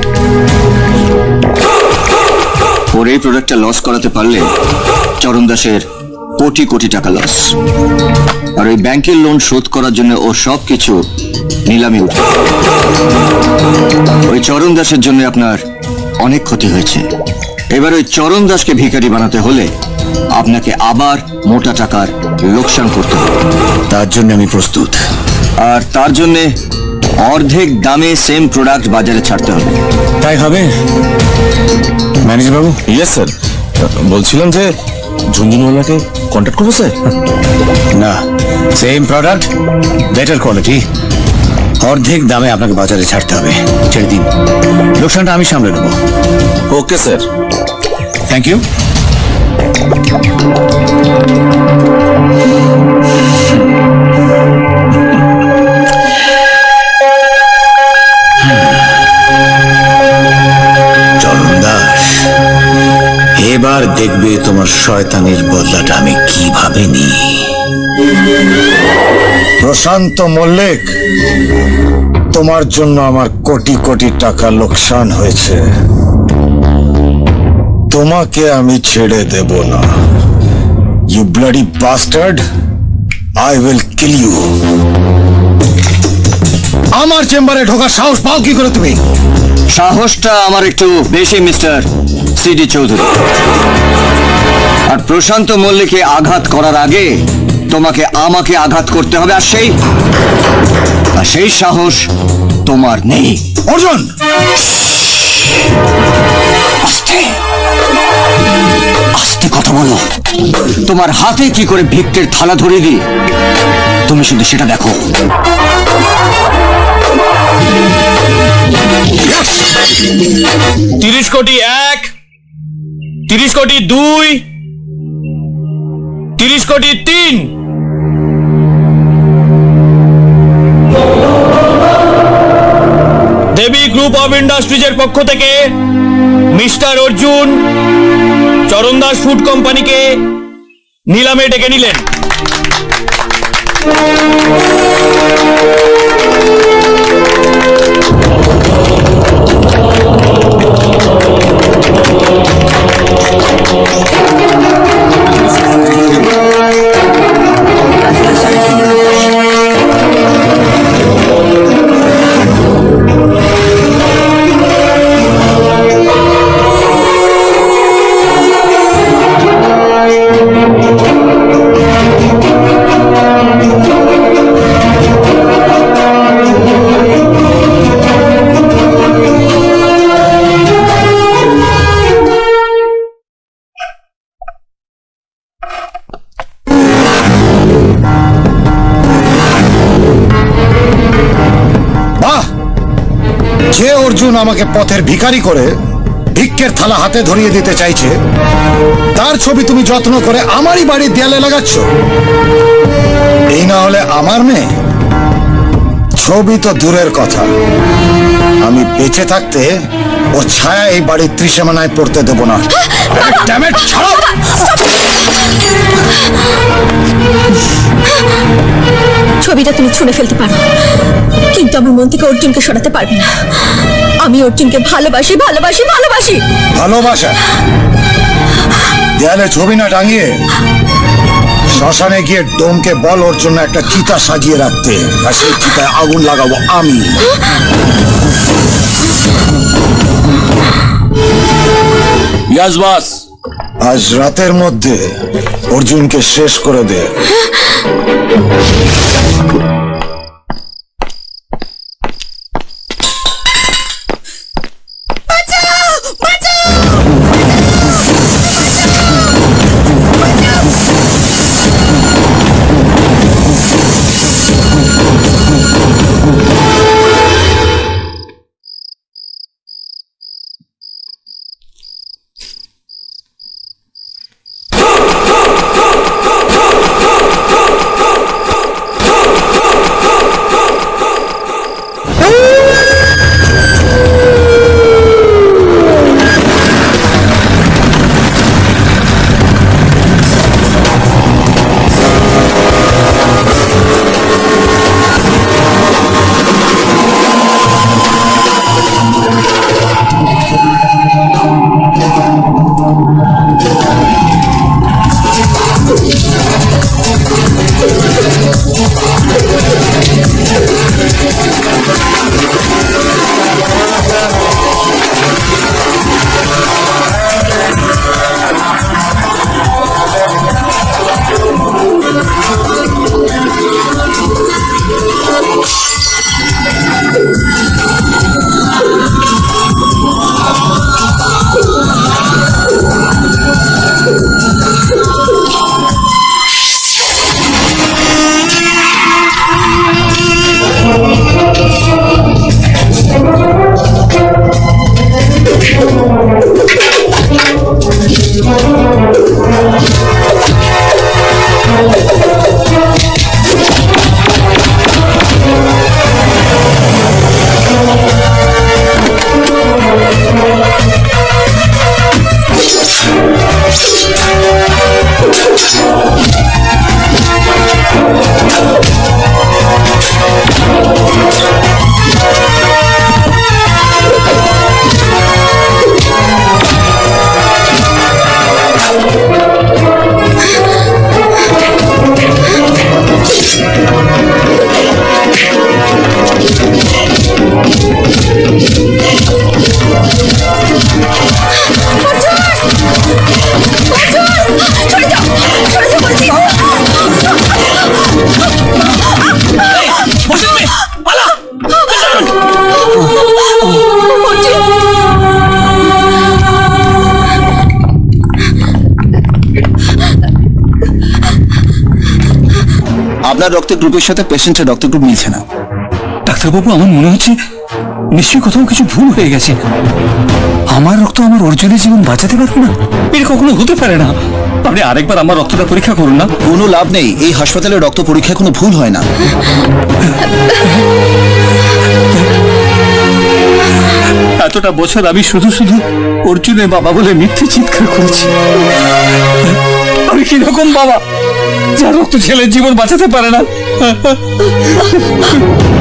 ওর এই প্রোডাক্টটা লস করাতে পারলে চরণ দাসের কোটি কোটি টাকা লস, আর ওই ব্যাংকের লোন শোধ করার জন্য ও সবকিছু নিলামে উঠে। ওই চরণ দাসের জন্য আপনার অনেক ক্ষতি হয়েছে। এবার ওই চরণ দাসকে ভিখারি বানাতে হলে আপনাকে আবার মোটা টাকার লোকসান করতে হবে। তার জন্য আমি প্রস্তুত। আর তার জন্য অর্ধেক দামে সেম প্রোডাক্ট বাজারে ছাড়তে হবে। তাই হবে ম্যানেজার বাবু? Yes sir. বলছিলাম যে ঝুনঝুনওয়ালাকে কন্ট্যাক্ট করবো স্যার? না, সেম প্রোডাক্ট, বেটার কোয়ালিটি, অর্ধেক দামে আপনাকে বাজারে ছাড়তে হবে। ছেড়ে দিন, লোকসানটা আমি সামলে নেব। Okay sir. Thank you. Charan Das, এবার দেখবে তোমার শয়তানের বদলাটা আমি কিভাবে নিই। প্রশান্ত মল্লিক, তোমার জন্য আমার কোটি কোটি টাকা লোকসান হয়েছে। তোমাকে আমি ছেড়ে দেব না। You bloody bastard, I will kill you. আমার চেম্বারে ঢোকার সাহস পাও কি করে তুমি? সাহসটা আমার একটু বেশি মিস্টার সিডি চৌধুরী। আর প্রশান্ত মল্লিককে আঘাত করার আগে তোমাকে আমাকে আঘাত করতে হবে, আর সেই সাহস তোমার নেই। অর্জুন, আস্তে আস্তে কথা বলো। তোমার হাতে কি করে ভিক্টের থালা ধরিয়ে দিই তুমি শুধু সেটা দেখো। 30 কোটি 1, 30 কোটি 2, 30 কোটি 3। দেবী গ্রুপ অফ ইন্ডাস্ট্রিজের পক্ষ থেকে মিস্টার অর্জুন চরণদাস ফুড কোম্পানিকে নিলামে ডেকে নিলেন। যে অর্জুন আমাকে পথের ভিখারি করে ভিক্ষের থালা হাতে ধরিয়ে দিতে চাইছে, তার ছবি তুমি যত্ন করে আমারই বাড়ির দেয়ালে লাগাচ্ছ। এই না হলে আমার মেয়ে? ছবি তো দূরের কথা, আমি বেঁচে থাকতে ও ছায়া এই বাড়ির ত্রিসীমানায় পড়তে দেব না। ছবিটা তুমি ছুঁড়ে ফেলতে পারো, কিন্তু আমার মন থেকে অর্জুনকে সরাতে পারবে না। আমি অর্জুনকে ভালোবাসি ভালোবাসি ভালোবাসি। ভালোবাসা? দেয়ালে ছবি না টাঙিয়ে শ্মশানে গিয়ে ডোমকে বল ওর জন্য একটা চিতা সাজিয়ে রাখতে, আর সেই চিতায় আগুন লাগাবো আমি। আজ রাতের মধ্যে অর্জুনকে শেষ করে দে। আপনার রক্তের গ্রুপের সাথে পেশেন্টের রক্তের গ্রুপ মিলছে না। ডাক্তারবাবু, আমার মনে হচ্ছে নিশ্চয়ই কোথাও কিছু ভুল হয়ে গেছে। আমার রক্ত আমার অর্জুনের জীবন বাঁচাতে পারবে না, এটা কখনো হতে পারে না। আপনি আরেকবার আমার রক্তটা পরীক্ষা করুন না। কোনো লাভ নেই, এই হাসপাতালে রক্ত পরীক্ষায় কোনো ভুল হয় না। এতটা বছর আমি শুধু শুধু অর্জুনের বাবা বলে মিথ্যে চিৎকার করেছি। আমি কিরকম বাবা যার রক্ত ছেলের জীবন বাঁচাতে পারে না?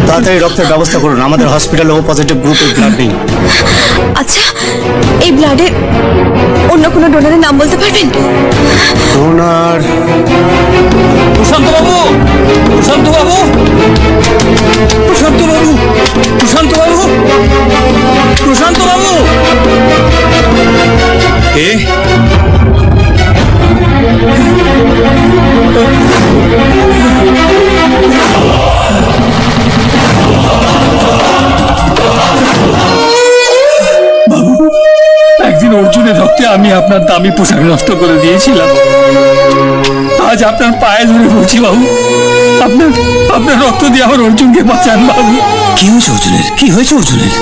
তাড়াতাড়ি রক্তের ব্যবস্থা করুন, আমাদের হসপিটালে ও পজিটিভ গ্রুপের ব্লাড নেই। আচ্ছা, এই ব্লাডের অন্য কোনো ডোনারের নাম বলতে পারবেন? ডোনার প্রশান্ত বাবু, প্রশান্ত বাবু, প্রশান্ত বাবু, প্রশান্ত বাবু, প্রশান্ত বাবু। এ একদিন অর্জুনের রক্তে আমি আপনার দামি পোশাক নষ্ট করে দিয়েছিলাম। আজ আপনার পায়ে ধরে বলছি বাবু, আপনার আপনার রক্ত দিয়ে আমার অর্জুনকে বাঁচান বাবু। কি হয়েছে অর্জুনের? কি হয়েছে অর্জুনের?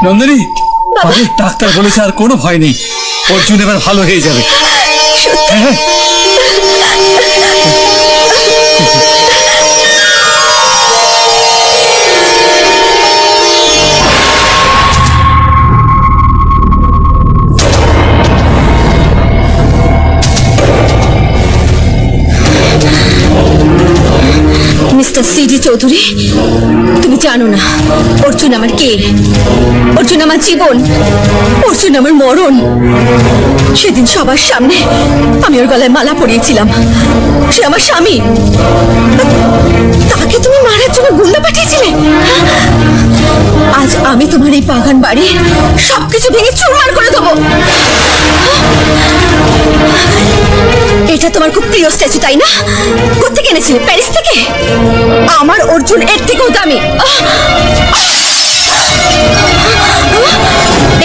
নন্দিনী, ডাক্তার বলেছে আর কোনো ভয় নেই, অর্জুন এবার ভালো হয়ে যাবে। হ্যাঁ, মিস্টার সিডি চৌধুরী, তুমি জানো না অর্জুন আমার কে? অর্জুন আমার জীবন, অর্জুন আমার মরণ। সেদিন সবার সামনে আমি ওর গলায় মালা পরিয়েছিলাম, সে আমার স্বামী। তাকে তুমি মারার জন্য গুন্ডা পাঠিয়েছিলে। আজ আমি তোমার এই বাগান বাড়ি সবকিছু ভেঙে চুরমার করে দেবো। এটা তোমার খুব প্রিয় স্ট্যাচু, তাই না? কোত্থেকে এনেছিলে? প্যারিস থেকে? আমার অর্জুন এর থেকেও দামি।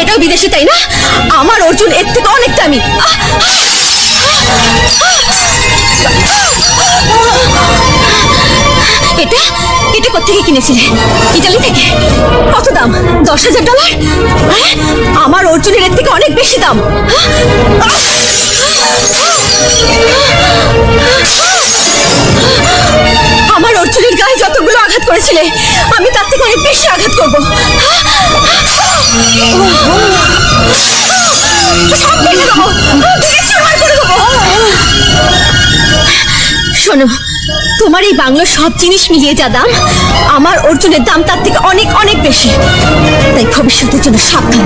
এটাও বিদেশি, তাই না? আমার অর্জুন এর থেকে অনেক দামি। এটা এটা কোত্থেকে কিনেছিলে? ইতালি থেকে? কত দাম? $10,000? আমার অর্জুনের এর থেকে অনেক বেশি দাম। আমার অর্জুনের গায়ে যতগুলো আঘাত করেছিলে আমি তার থেকে অনেক বেশি আঘাত করব। সব ভেঙে দেবো, ভেঙে চুরমার করে দেবো। শোনো, তোমার এই বাংলোর সব জিনিস মিলিয়ে যা দাম, আমার অর্জুনের দাম তার থেকে অনেক অনেক বেশি। তাই ভবিষ্যতের জন্য সাবধান।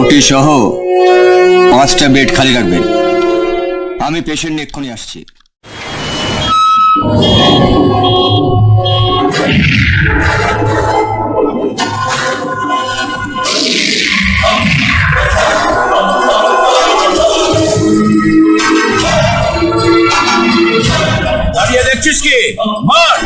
ওটি সহ 5টা বেড খালি রাখবেন। আমি পেশেন্ট নিয়ে এক্ষুনি আসছি। দাঁড়িয়ে দেখছিস কি? মার!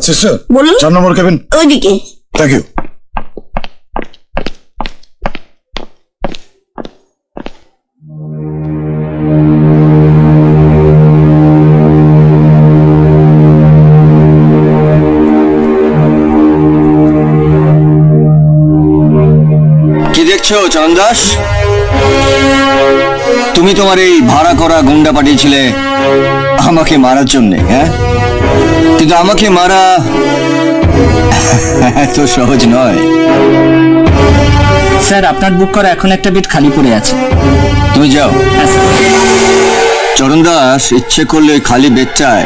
সিস্টার বলুন। 4 নম্বর কেবিন। ওইদিকে। Thank you. কি দেখছো চরণ দাস? তুমি তোমার এই ভাড়া করা গুন্ডা পাঠিয়েছিলে আমাকে মারার জন্য, হ্যাঁ? কিন্তু আমাকে মারা এত সহজ নয়। স্যার আপনার বুক করা এখন একটা বেড খালি পড়ে আছে। তুমি যাও। হ্যাঁ স্যার। চরণ দাস, ইচ্ছে করলে ওই খালি বেডটায়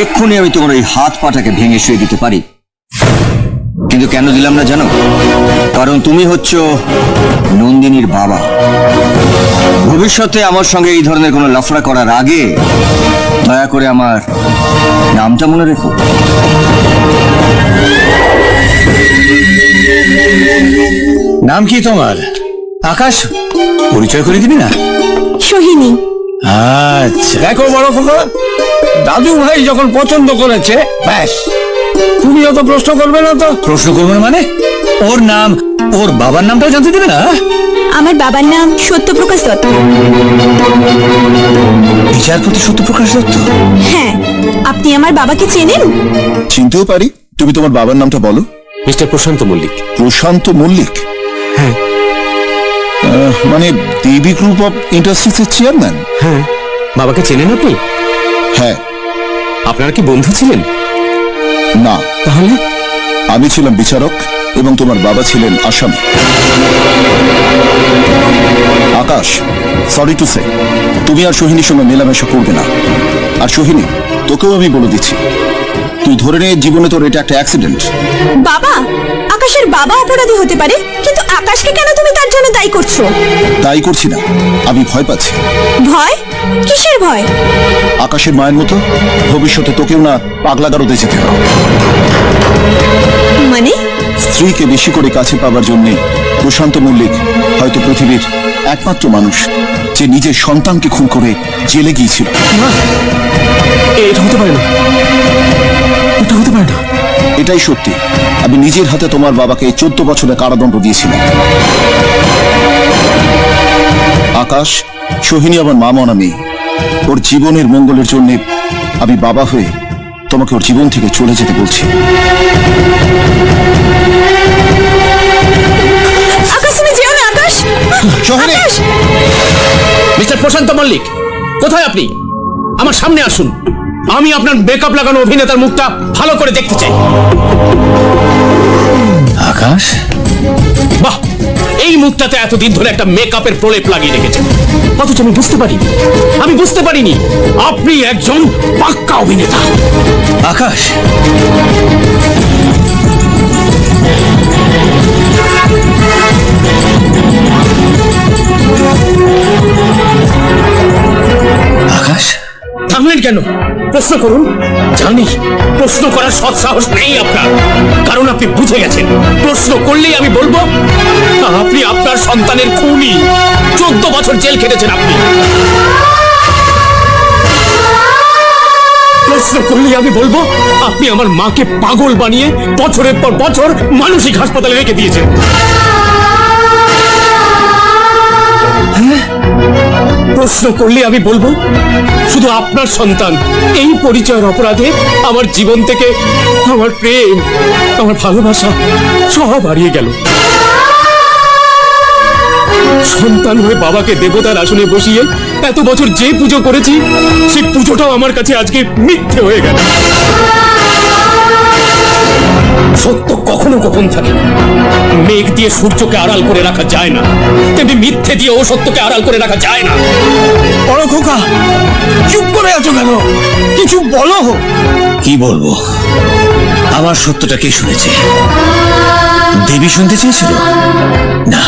এক্ষুনি আমি তোমার ওই হাত পাটাকে ভেঙে শুয়ে দিতে পারি, কিন্তু কেন দিলাম না জানো? কারণ তুমি হচ্ছ নন্দিনীর বাবা। ভবিষ্যতে আমার সঙ্গে এই ধরনের কোনো লাফড়া করার আগে দয়া করে আমার নামটা মনে রেখো। নাম কি তোমার? আকাশ? পরিচয় করে দিবি না? সোহিনী। আচ্ছা, দেখো বড় খোকা, দাদু ভাই যখন পছন্দ করেছে ব্যাস, তুমিও তো প্রশ্ন করবে না তো? প্রশ্ন করবো না মানে? ওর নাম, ওর বাবার নামটাও জানতে দেবে না? আমার বাবার নাম সত্যপ্রকাশ দত্ত। বিচারপতি সত্যপ্রকাশ দত্ত? হ্যাঁ, আপনি আমার বাবাকে চেনেন? চিনতেও পারি। তুমি তোমার বাবার নামটা বলো। মিস্টার প্রশান্ত মল্লিক। প্রশান্ত মল্লিক? হ্যাঁ। মানে দেবী গ্রুপ অফ ইন্ডাস্ট্রিজ এর চেয়ারম্যান? হ্যাঁ। বাবাকে চেনেন আপনি? হ্যাঁ। আপনারা কি বন্ধু ছিলেন? না। তাহলে? আমি ছিলাম বিচারক এবং তোমার বাবা ছিলেন আসামি। আকাশ, সরি টু সে, তুমি আর সোহিনীর সঙ্গে মেলামেশা করবে না। আর সোহিনী, তোকেও আমি বলে দিচ্ছি, তুই ধরে নে জীবনে তোর এটা একটা অ্যাক্সিডেন্ট। বাবা, আকাশের বাবা অপরাধী হতে পারে, কিন্তু আকাশকে কেন তুমি তার জন্য দায়ী করছো? তাই করছি না, আমি ভয় পাচ্ছি। ভয়? কিসের ভয়? আকাশের মায়ের মতো ভবিষ্যতে তোকেও না পাগলাগারদে যেতে হবে। মানে? স্ত্রীকে বেশি করে কাছে পাবার জন্যে প্রশান্ত মল্লিক হয়তো পৃথিবীর একমাত্র মানুষ যে নিজের সন্তানকে খুন করে জেলে গিয়েছিল। এটা হতে পারে না, এটা হতে পারে না। এটাই সত্যি। আমি নিজের হাতে তোমার বাবাকে 14 বছরের কারাদণ্ড দিয়েছিলাম। আকাশ, সোহিনী আমার মা মনা মেয়ে। ওর জীবনের মঙ্গলের জন্য আমি বাবা হয়ে তোমাকে ওর জীবন থেকে চলে যেতে বলছি। আকাশ, তুমি যেও না আকাশ। আকাশ! মিস্টার প্রশান্ত মল্লিক, কোথায় আপনি? আমার সামনে আসুন। আমি আপনার মেকআপ লাগানো অভিনেতার মুখটা ভালো করে দেখতে চাই। আকাশ? বাহ, এই মুখটাতে এতদিন ধরে একটা মেকআপের প্রলেপ লাগিয়ে রেখেছে, অথচ আমি বুঝতে পারিনি আপনি একজন পাক্কা অভিনেতা। আকাশ, আকাশ থামলেন কেন? প্রশ্ন করুন। জানি প্রশ্ন করার সৎ সাহস নেই আপনার, কারণ আপনি বুঝে গেছেন প্রশ্ন করলেই আমি বলবো আপনি আপনার সন্তানের খুনি। 14 বছর জেল খেটেছেন আপনি। প্রশ্ন করলেই আমি বলবো আপনি আমার মাকে পাগল বানিয়ে বছরের পর বছর মানসিক হাসপাতালে রেখে দিয়েছেন। প্রশ্ন করলে আমি বলবো শুধু আপনার সন্তান এই পরিচয়ের অপরাধে আমার জীবন থেকে আমার প্রেম, আমার ভালোবাসা সব হারিয়ে গেল। সন্তান হয়ে বাবাকে দেবতার আসনে বসিয়ে এত বছর যে পুজো করেছি সেই পুজোটাও আমার কাছে আজকে মিথ্যে হয়ে গেল। সত্য কখনো গোপন থাকে। মেঘ দিয়ে সূর্যকে আড়াল করে রাখা যায় না, তেমনি মিথ্যে দিয়ে ও সত্যকে আড়াল করে রাখা যায় না। বড় খোকা, চুপ করে আছো কেন? কিছু বলো। কি বলবো? আমার সত্যটা কে শুনেছে? দেবী শুনতে চেয়েছিল না?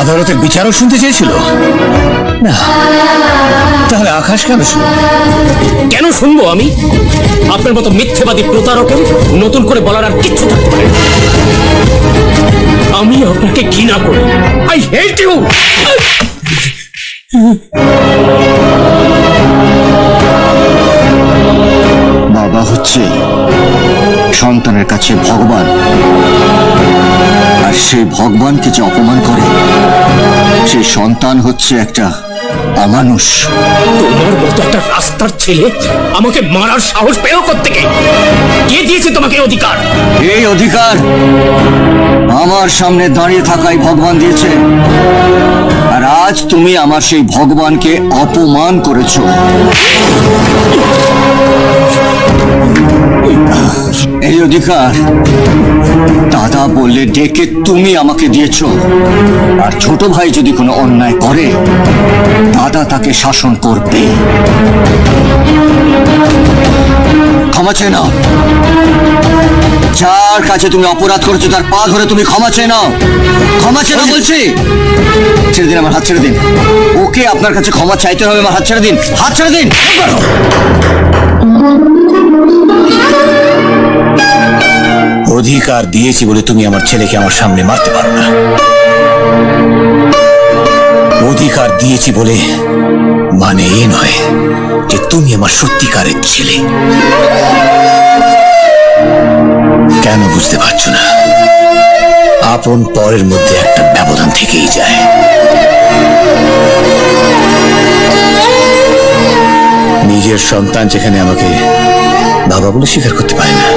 আদালতের বিচারক শুনতে চেয়েছিল না? তাহলে আকাশ কেন শুনবে? কেন শুনবো আমি? আপনার মতো মিথ্যেবাদী প্রতারকের নতুন করে বলার আর কিচ্ছু থাকতে পারে। আমি আপনাকে ঘৃণা করি। I hate you. বাবা হচ্ছে সন্তানের কাছে ভগবান, আর সেই ভগবানকে যে অপমান করে সেই সন্তান হচ্ছে একটা অমানুষ। তোমার মতো একটা রাস্তার ছেলে আমাকে মারার সাহস পেল কোত্থেকে? কে দিয়েছে তোমাকে এই অধিকার? এই অধিকার আমার সামনে দাঁড়িয়ে থাকাই ভগবান দিয়েছে, আর আজ তুমি আমার সেই ভগবানকে অপমান করেছো। এই অধিকার দাদা বললে ডেকে তুমি আমাকে দিয়েছো, আর ছোট ভাই যদি কোনো অন্যায় করে দাদা তাকে শাসন করবে। ক্ষমা চেয়ে নাও, যার কাছে তুমি অপরাধ করেছো তার পা ধরে তুমি ক্ষমা চেয়ে নাও। ক্ষমা চেয়ে নাও বলছি। ছেড়ে দিন, আমার হাত ছেড়ে দিন। ওকে আপনার কাছে ক্ষমা চাইতে হবে, আমার হাত ছেড়ে দিন, হাত ছেড়ে দিন। অধিকার দিয়েছি বলে তুমি আমার ছেলেকে আমার সামনে মারতে পারো না। অধিকার দিয়েছি বলে মানে এ নয় যে তুমি আমার সত্যিকারের ছেলে। কেন বুঝতে পারছো না? আপন পরের মধ্যে একটা ব্যবধান থেকেই যায়। নিজের সন্তান যেখানে আমাকে বাবা বলে স্বীকার করতে পারে না,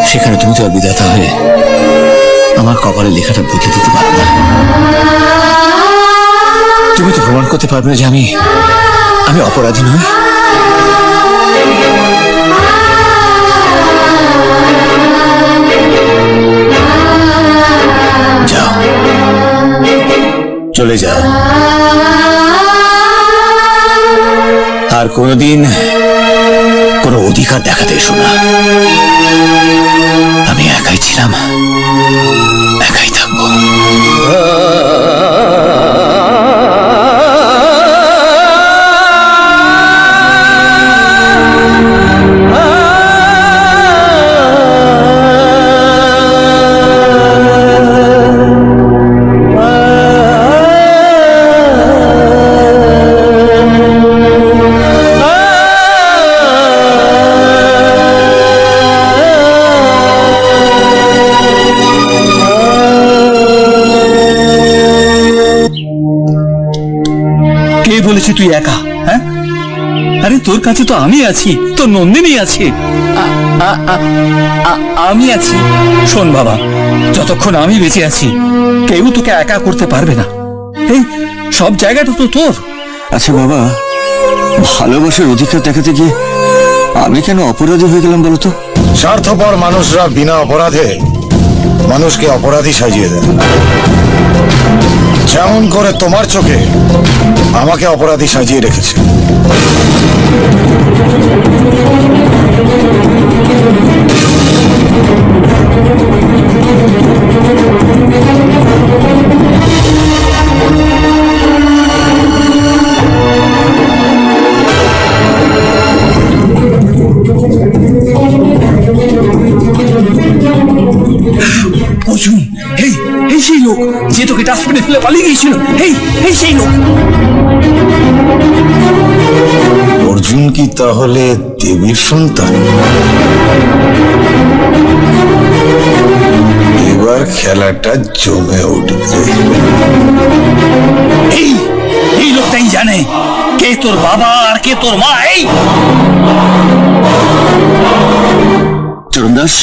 সেখানে তুমি তো আর বিধাতা হয়ে আমার কপালে লেখাটা বদলে দিতে পারো না। তুমি তো প্রমাণ করতে পারবে না যে আমি অপরাধী নই। যাও, চলে যাও, আর কোনোদিন কোনো অধিকার দেখাতে এসো না। আমি একাই ছিলাম, একাই থাকবো। কে বলেছে তুই একা? হ্যাঁ, আরে তোর কাছে তো আমি আছি, তোর নন্দিনী আছে, আমি আছি। শোন বাবা, যতক্ষণ আমি বেঁচে আছি কেউ তোকে একা করতে পারবে না। এই সব জায়গাটা তো তোর। আচ্ছা বাবা, ভালোবাসার অধিকার দেখাতে গিয়ে আমি কেন অপরাধী হয়ে গেলাম বলতো? স্বার্থপর মানুষরা বিনা অপরাধে মানুষকে অপরাধী সাজিয়ে দেয়। যেমন করে তোমার চোখে আমাকে অপরাধী সাজিয়ে রেখেছে। অর্জুন, এই সেই লোক যে তোকে ডাস্টবিনে ফেলে পালিয়ে গিয়েছিল। এই সেই লোক। অর্জুন কি তাহলে দেবীর সন্তান? এবার খেলাটা জমে উঠবে। এই লোকটাই জানে কে তোর বাবা আর কে তোর মা। চরণদাস,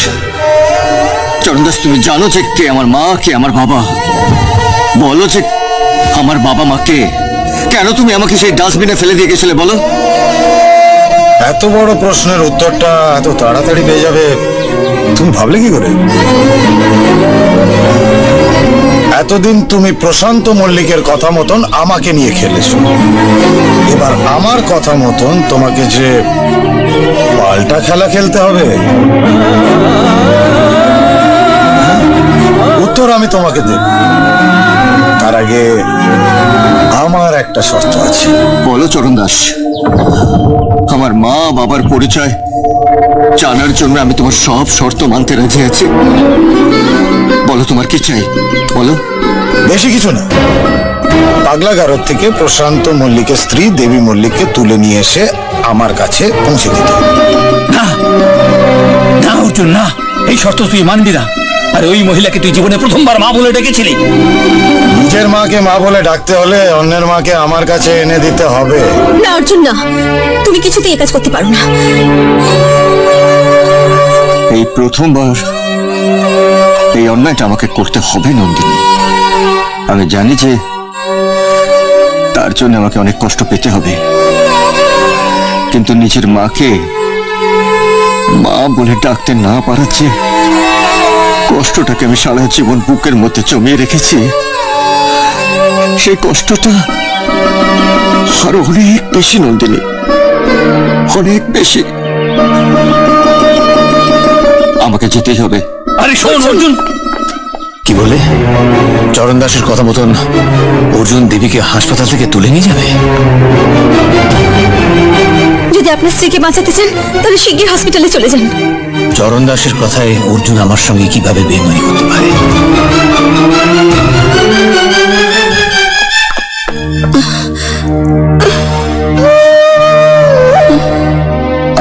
চরণদাস, তুমি জানো যে কে আমার মা, কে আমার বাবা? বলো যে আমার বাবা মা কে? কেন তুমি আমাকে সেই ডাস্টবিনে ফেলে দিয়ে গেছিলে বলো? এত বড় প্রশ্নের উত্তরটা এত তাড়াতাড়ি পেয়ে যাবে তুমি ভাবলে কি করে? এতদিন তুমি প্রশান্ত মল্লিকের কথা মতন আমাকে নিয়ে খেলেছো, এবার আমার কথা মতন তোমাকে যে পাল্টা খেলা খেলতে হবে, উত্তর আমি তোমাকে দেব। তার আগে আমার একটা শর্ত আছে। বলো চরণদাস। আমার মা বাবার পরিচয় জানার জন্য আমি তোমার সব শর্ত মানতে রাজি আছি। বলো তোমার কি চাই, বলো। বেশি কিছু না, পাগলাগারদ থেকে প্রশান্ত মল্লিকের স্ত্রী দেবী মল্লিককে তুলে নিয়ে এসে আমার কাছে পৌঁছে দিতে হবে। না না অর্জুন, না, এই শর্ত তুই মানবি না। আর ওই মহিলাকে তুই জীবনে প্রথমবার মা বলে ডেকেছিলি। নিজের মাকে মা বলে ডাকতে হলে অন্যের মাকে আমার কাছে এনে দিতে হবে। না অর্জুন না, তুমি কিছুতেই এ কাজ করতে পারো না। এই প্রথমবার এই অন্যায়টা আমাকে করতে হবে নন্দিনী। আমি জানি যে তার জন্য আমাকে অনেক কষ্ট পেতে হবে, কিন্তু নিজের মাকে মা বলে ডাকতে না পারার চেয়ে কষ্টটাকে আমি সারা জীবন বুকের মধ্যে জমিয়ে রেখেছি, সেই কষ্টটা আরো অনেক বেশি নন্দিনী, অনেক বেশি। আমাকে যেতেই হবে। আরে শোন অর্জুন, কি বলে? চরণ দাসের কথা মতন অর্জুন দেবীকে হাসপাতাল থেকে তুলে নিয়ে যাবে? যদি আপনার স্ত্রীকে বাঁচাতে চান তাহলে শিগগির হসপিটালে চলে যান। চরণ দাসের কথায় অর্জুন আমার সঙ্গে কিভাবে বেইমানি করতে পারে?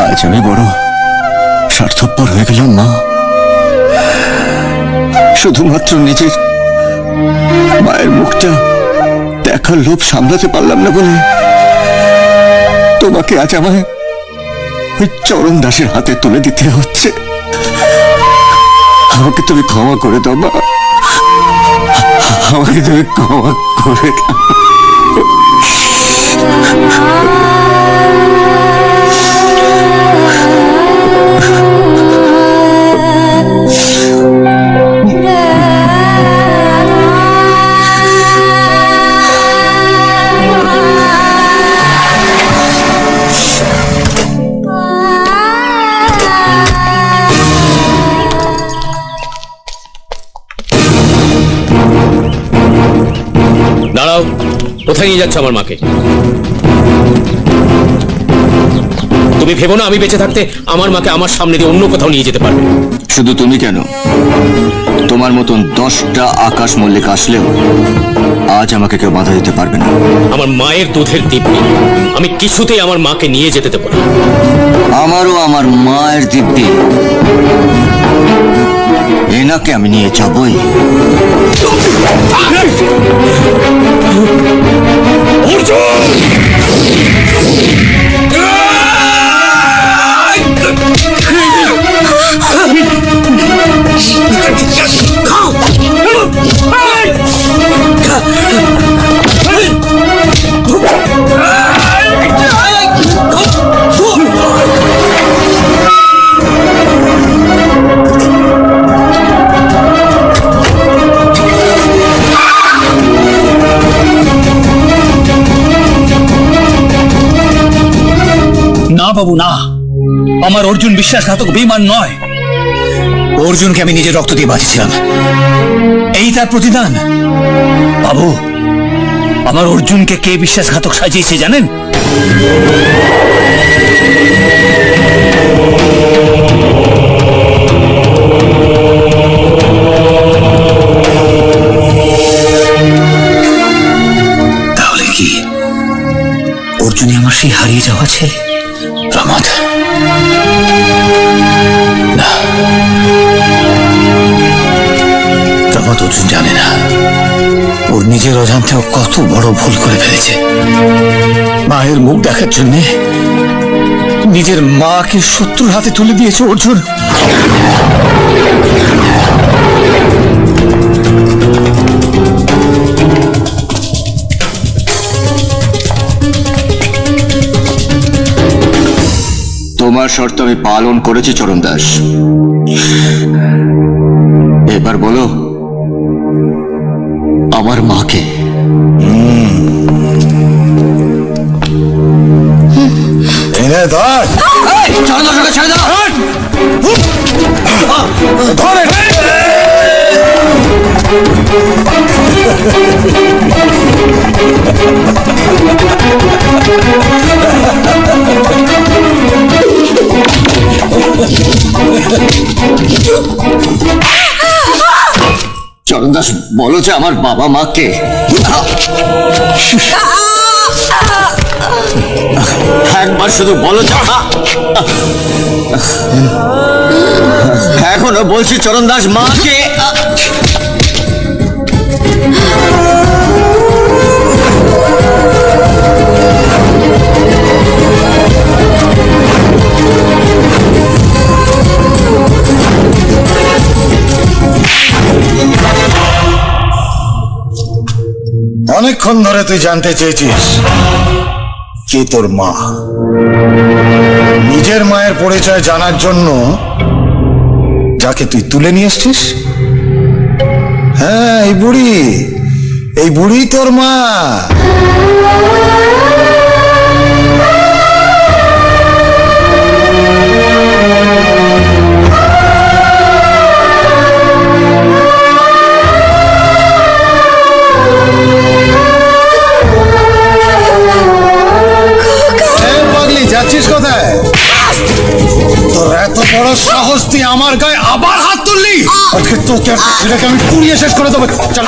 আজ আমি বড় স্বার্থপর হয়ে গেলাম মা। শুধুমাত্র নিজের মায়ের মুখটা দেখার লোভ সামলাতে পারলাম না বলে তোমাকে আজ আমায় ওই চরণ দাসের হাতে তুলে দিতে হচ্ছে। আমাকে তুমি ক্ষমা করে দাও মা, আমাকে তুমি ক্ষমা করে দাও। দাঁড়াও, কোথায় নিয়ে যাচ্ছ আমার মাকে? তুমি ভেবো না আমি বেঁচে থাকতে আমার মাকে আমার সামনে দিয়ে অন্য কোথাও নিয়ে যেতে পারবে? শুধু তুমি কেন, তোমার মতন 10টা আকাশ মল্লিক আসলেও আজ আমাকে কেউ বাধা দিতে পারবে না। আমার মায়ের দুধের দিব্যি আমি কিছুতেই আমার মাকে নিয়ে যেতে দেবো না। আমারও আমার মায়ের দিব্যি এনাকে আমি নিয়ে যাবই। না বাবু না, আমার অর্জুন বিশ্বাসঘাতক বেঈমান নয়। অর্জুনকে আমি নিজের রক্ত দিয়ে বাঁচিয়েছিলাম, এই তার প্রতিদান। বাবু, আমার অর্জুনকে কে বিশ্বাসঘাতক সাজিয়েছে জানেন? তাহলে কি অর্জুনই আমার সেই হারিয়ে যাওয়া ছেলে প্রমোদ? না, প্রমোদ অর্জুন জানে না ওর নিজের অজান্তেও কত বড় ভুল করে ফেলেছে। মায়ের মুখ দেখার জন্য নিজের মাকে শত্রুর হাতে তুলে দিয়েছে অর্জুন। তোমার শর্ত আমি পালন করেছি চরণ দাস, এবার বলো আমার মাকে। এনে ধর, চরণ দাসকে ছেড়ে দাও। ধরে চরণ দাস বলো যে আমার বাবা মাকে। একবার শুধু বলো এখনো বলছি চরণ দাস মাকে অনেকক্ষণ ধরে তুই জানতে চেয়েছিস কে তোর মা। নিজের মায়ের পরিচয় জানার জন্য যাকে তুই তুলে নিয়ে এসছিস, হ্যাঁ এই বুড়ি তোর মা। যাচ্ছিস কোথায়? তোর এত বড় সাহস, তুই আমার গায়ে আবার হাত তুললি? আজকে তোকে ছেলেকে আমি পুড়িয়ে শেষ করে দেবো। চল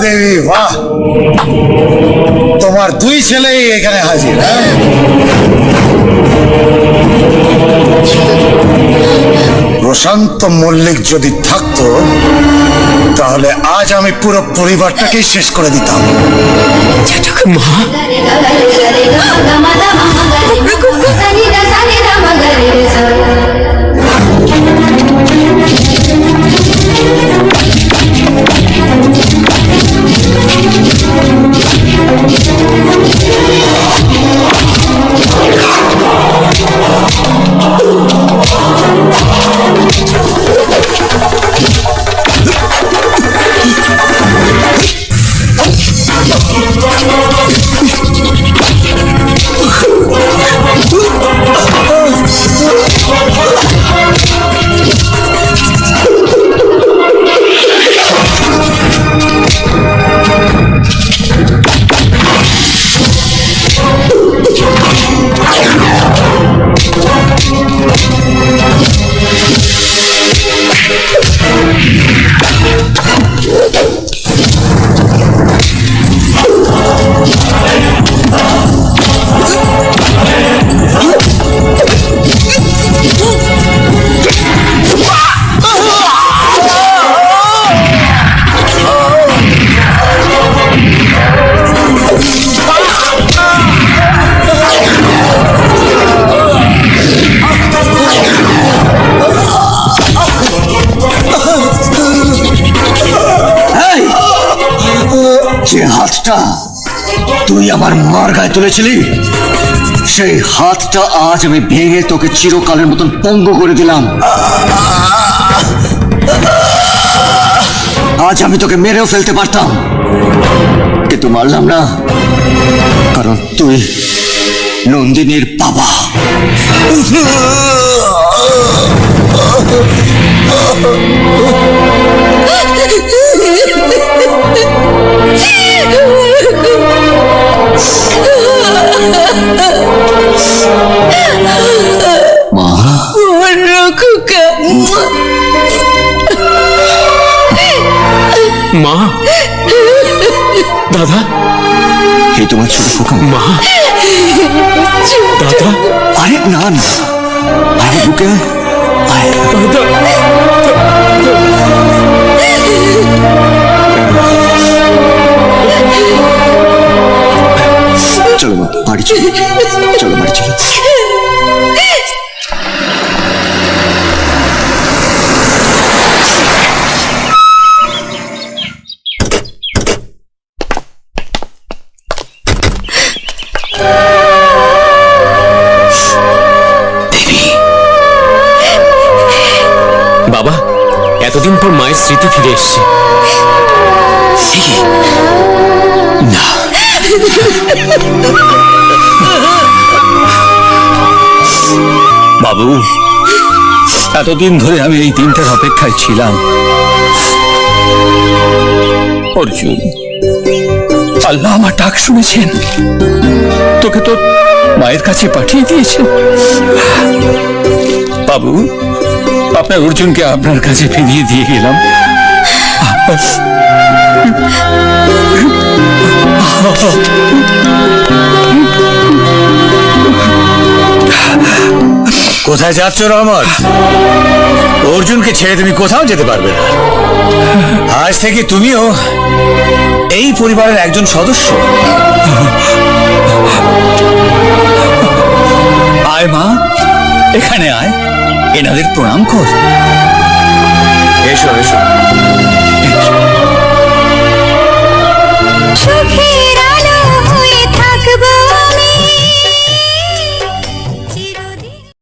দেবী বাহ, তোমার দুই ছেলেই এখানে হাজির। প্রশান্ত মল্লিক যদি থাকতো তাহলে আজ আমি পুরো পরিবারটাকেই শেষ করে দিতাম। যে হাতটা তুই আমার মার গায়ে তুলেছিলি, সেই হাতটা আজ আমি ভেঙে তোকে চিরকালের মতন পঙ্গু করে দিলাম। আজ আমি তোকে মেরেও ফেলতে পারতাম, কিন্তু মারলাম না, কারণ তুই নন্দিনীর বাবা। মা, মা, দাদা, এই তোমার ছোট খোকা। মা, দাদা, আরে না না, আরে বুকে আয়। চলো মা, বাড়ি চলো, চলো বাড়ি চলো। বাবা, এতদিন পর মায়ের স্মৃতি ফিরে এসছে। না, বাবু, এতদিন ধরে আমি এই দিনটার অপেক্ষায় ছিলাম। অর্জুন, আল্লাহ আমার ডাক শুনেছেন, তোকে তো মায়ের কাছে পাঠিয়ে দিয়েছেন। বাবু, আপনার অর্জুনকে আপনার কাছে ফিরিয়ে দিয়ে গেলাম। কোথায় যাচ্ছ রহমত? অর্জুনকে ছেড়ে তুমি কোথাও যেতে পারবে না। আজ থেকে তুমিও এই পরিবারের একজন সদস্য। আয় মা, এখানে আয়, এনাদের প্রণাম কর। এসো এসো।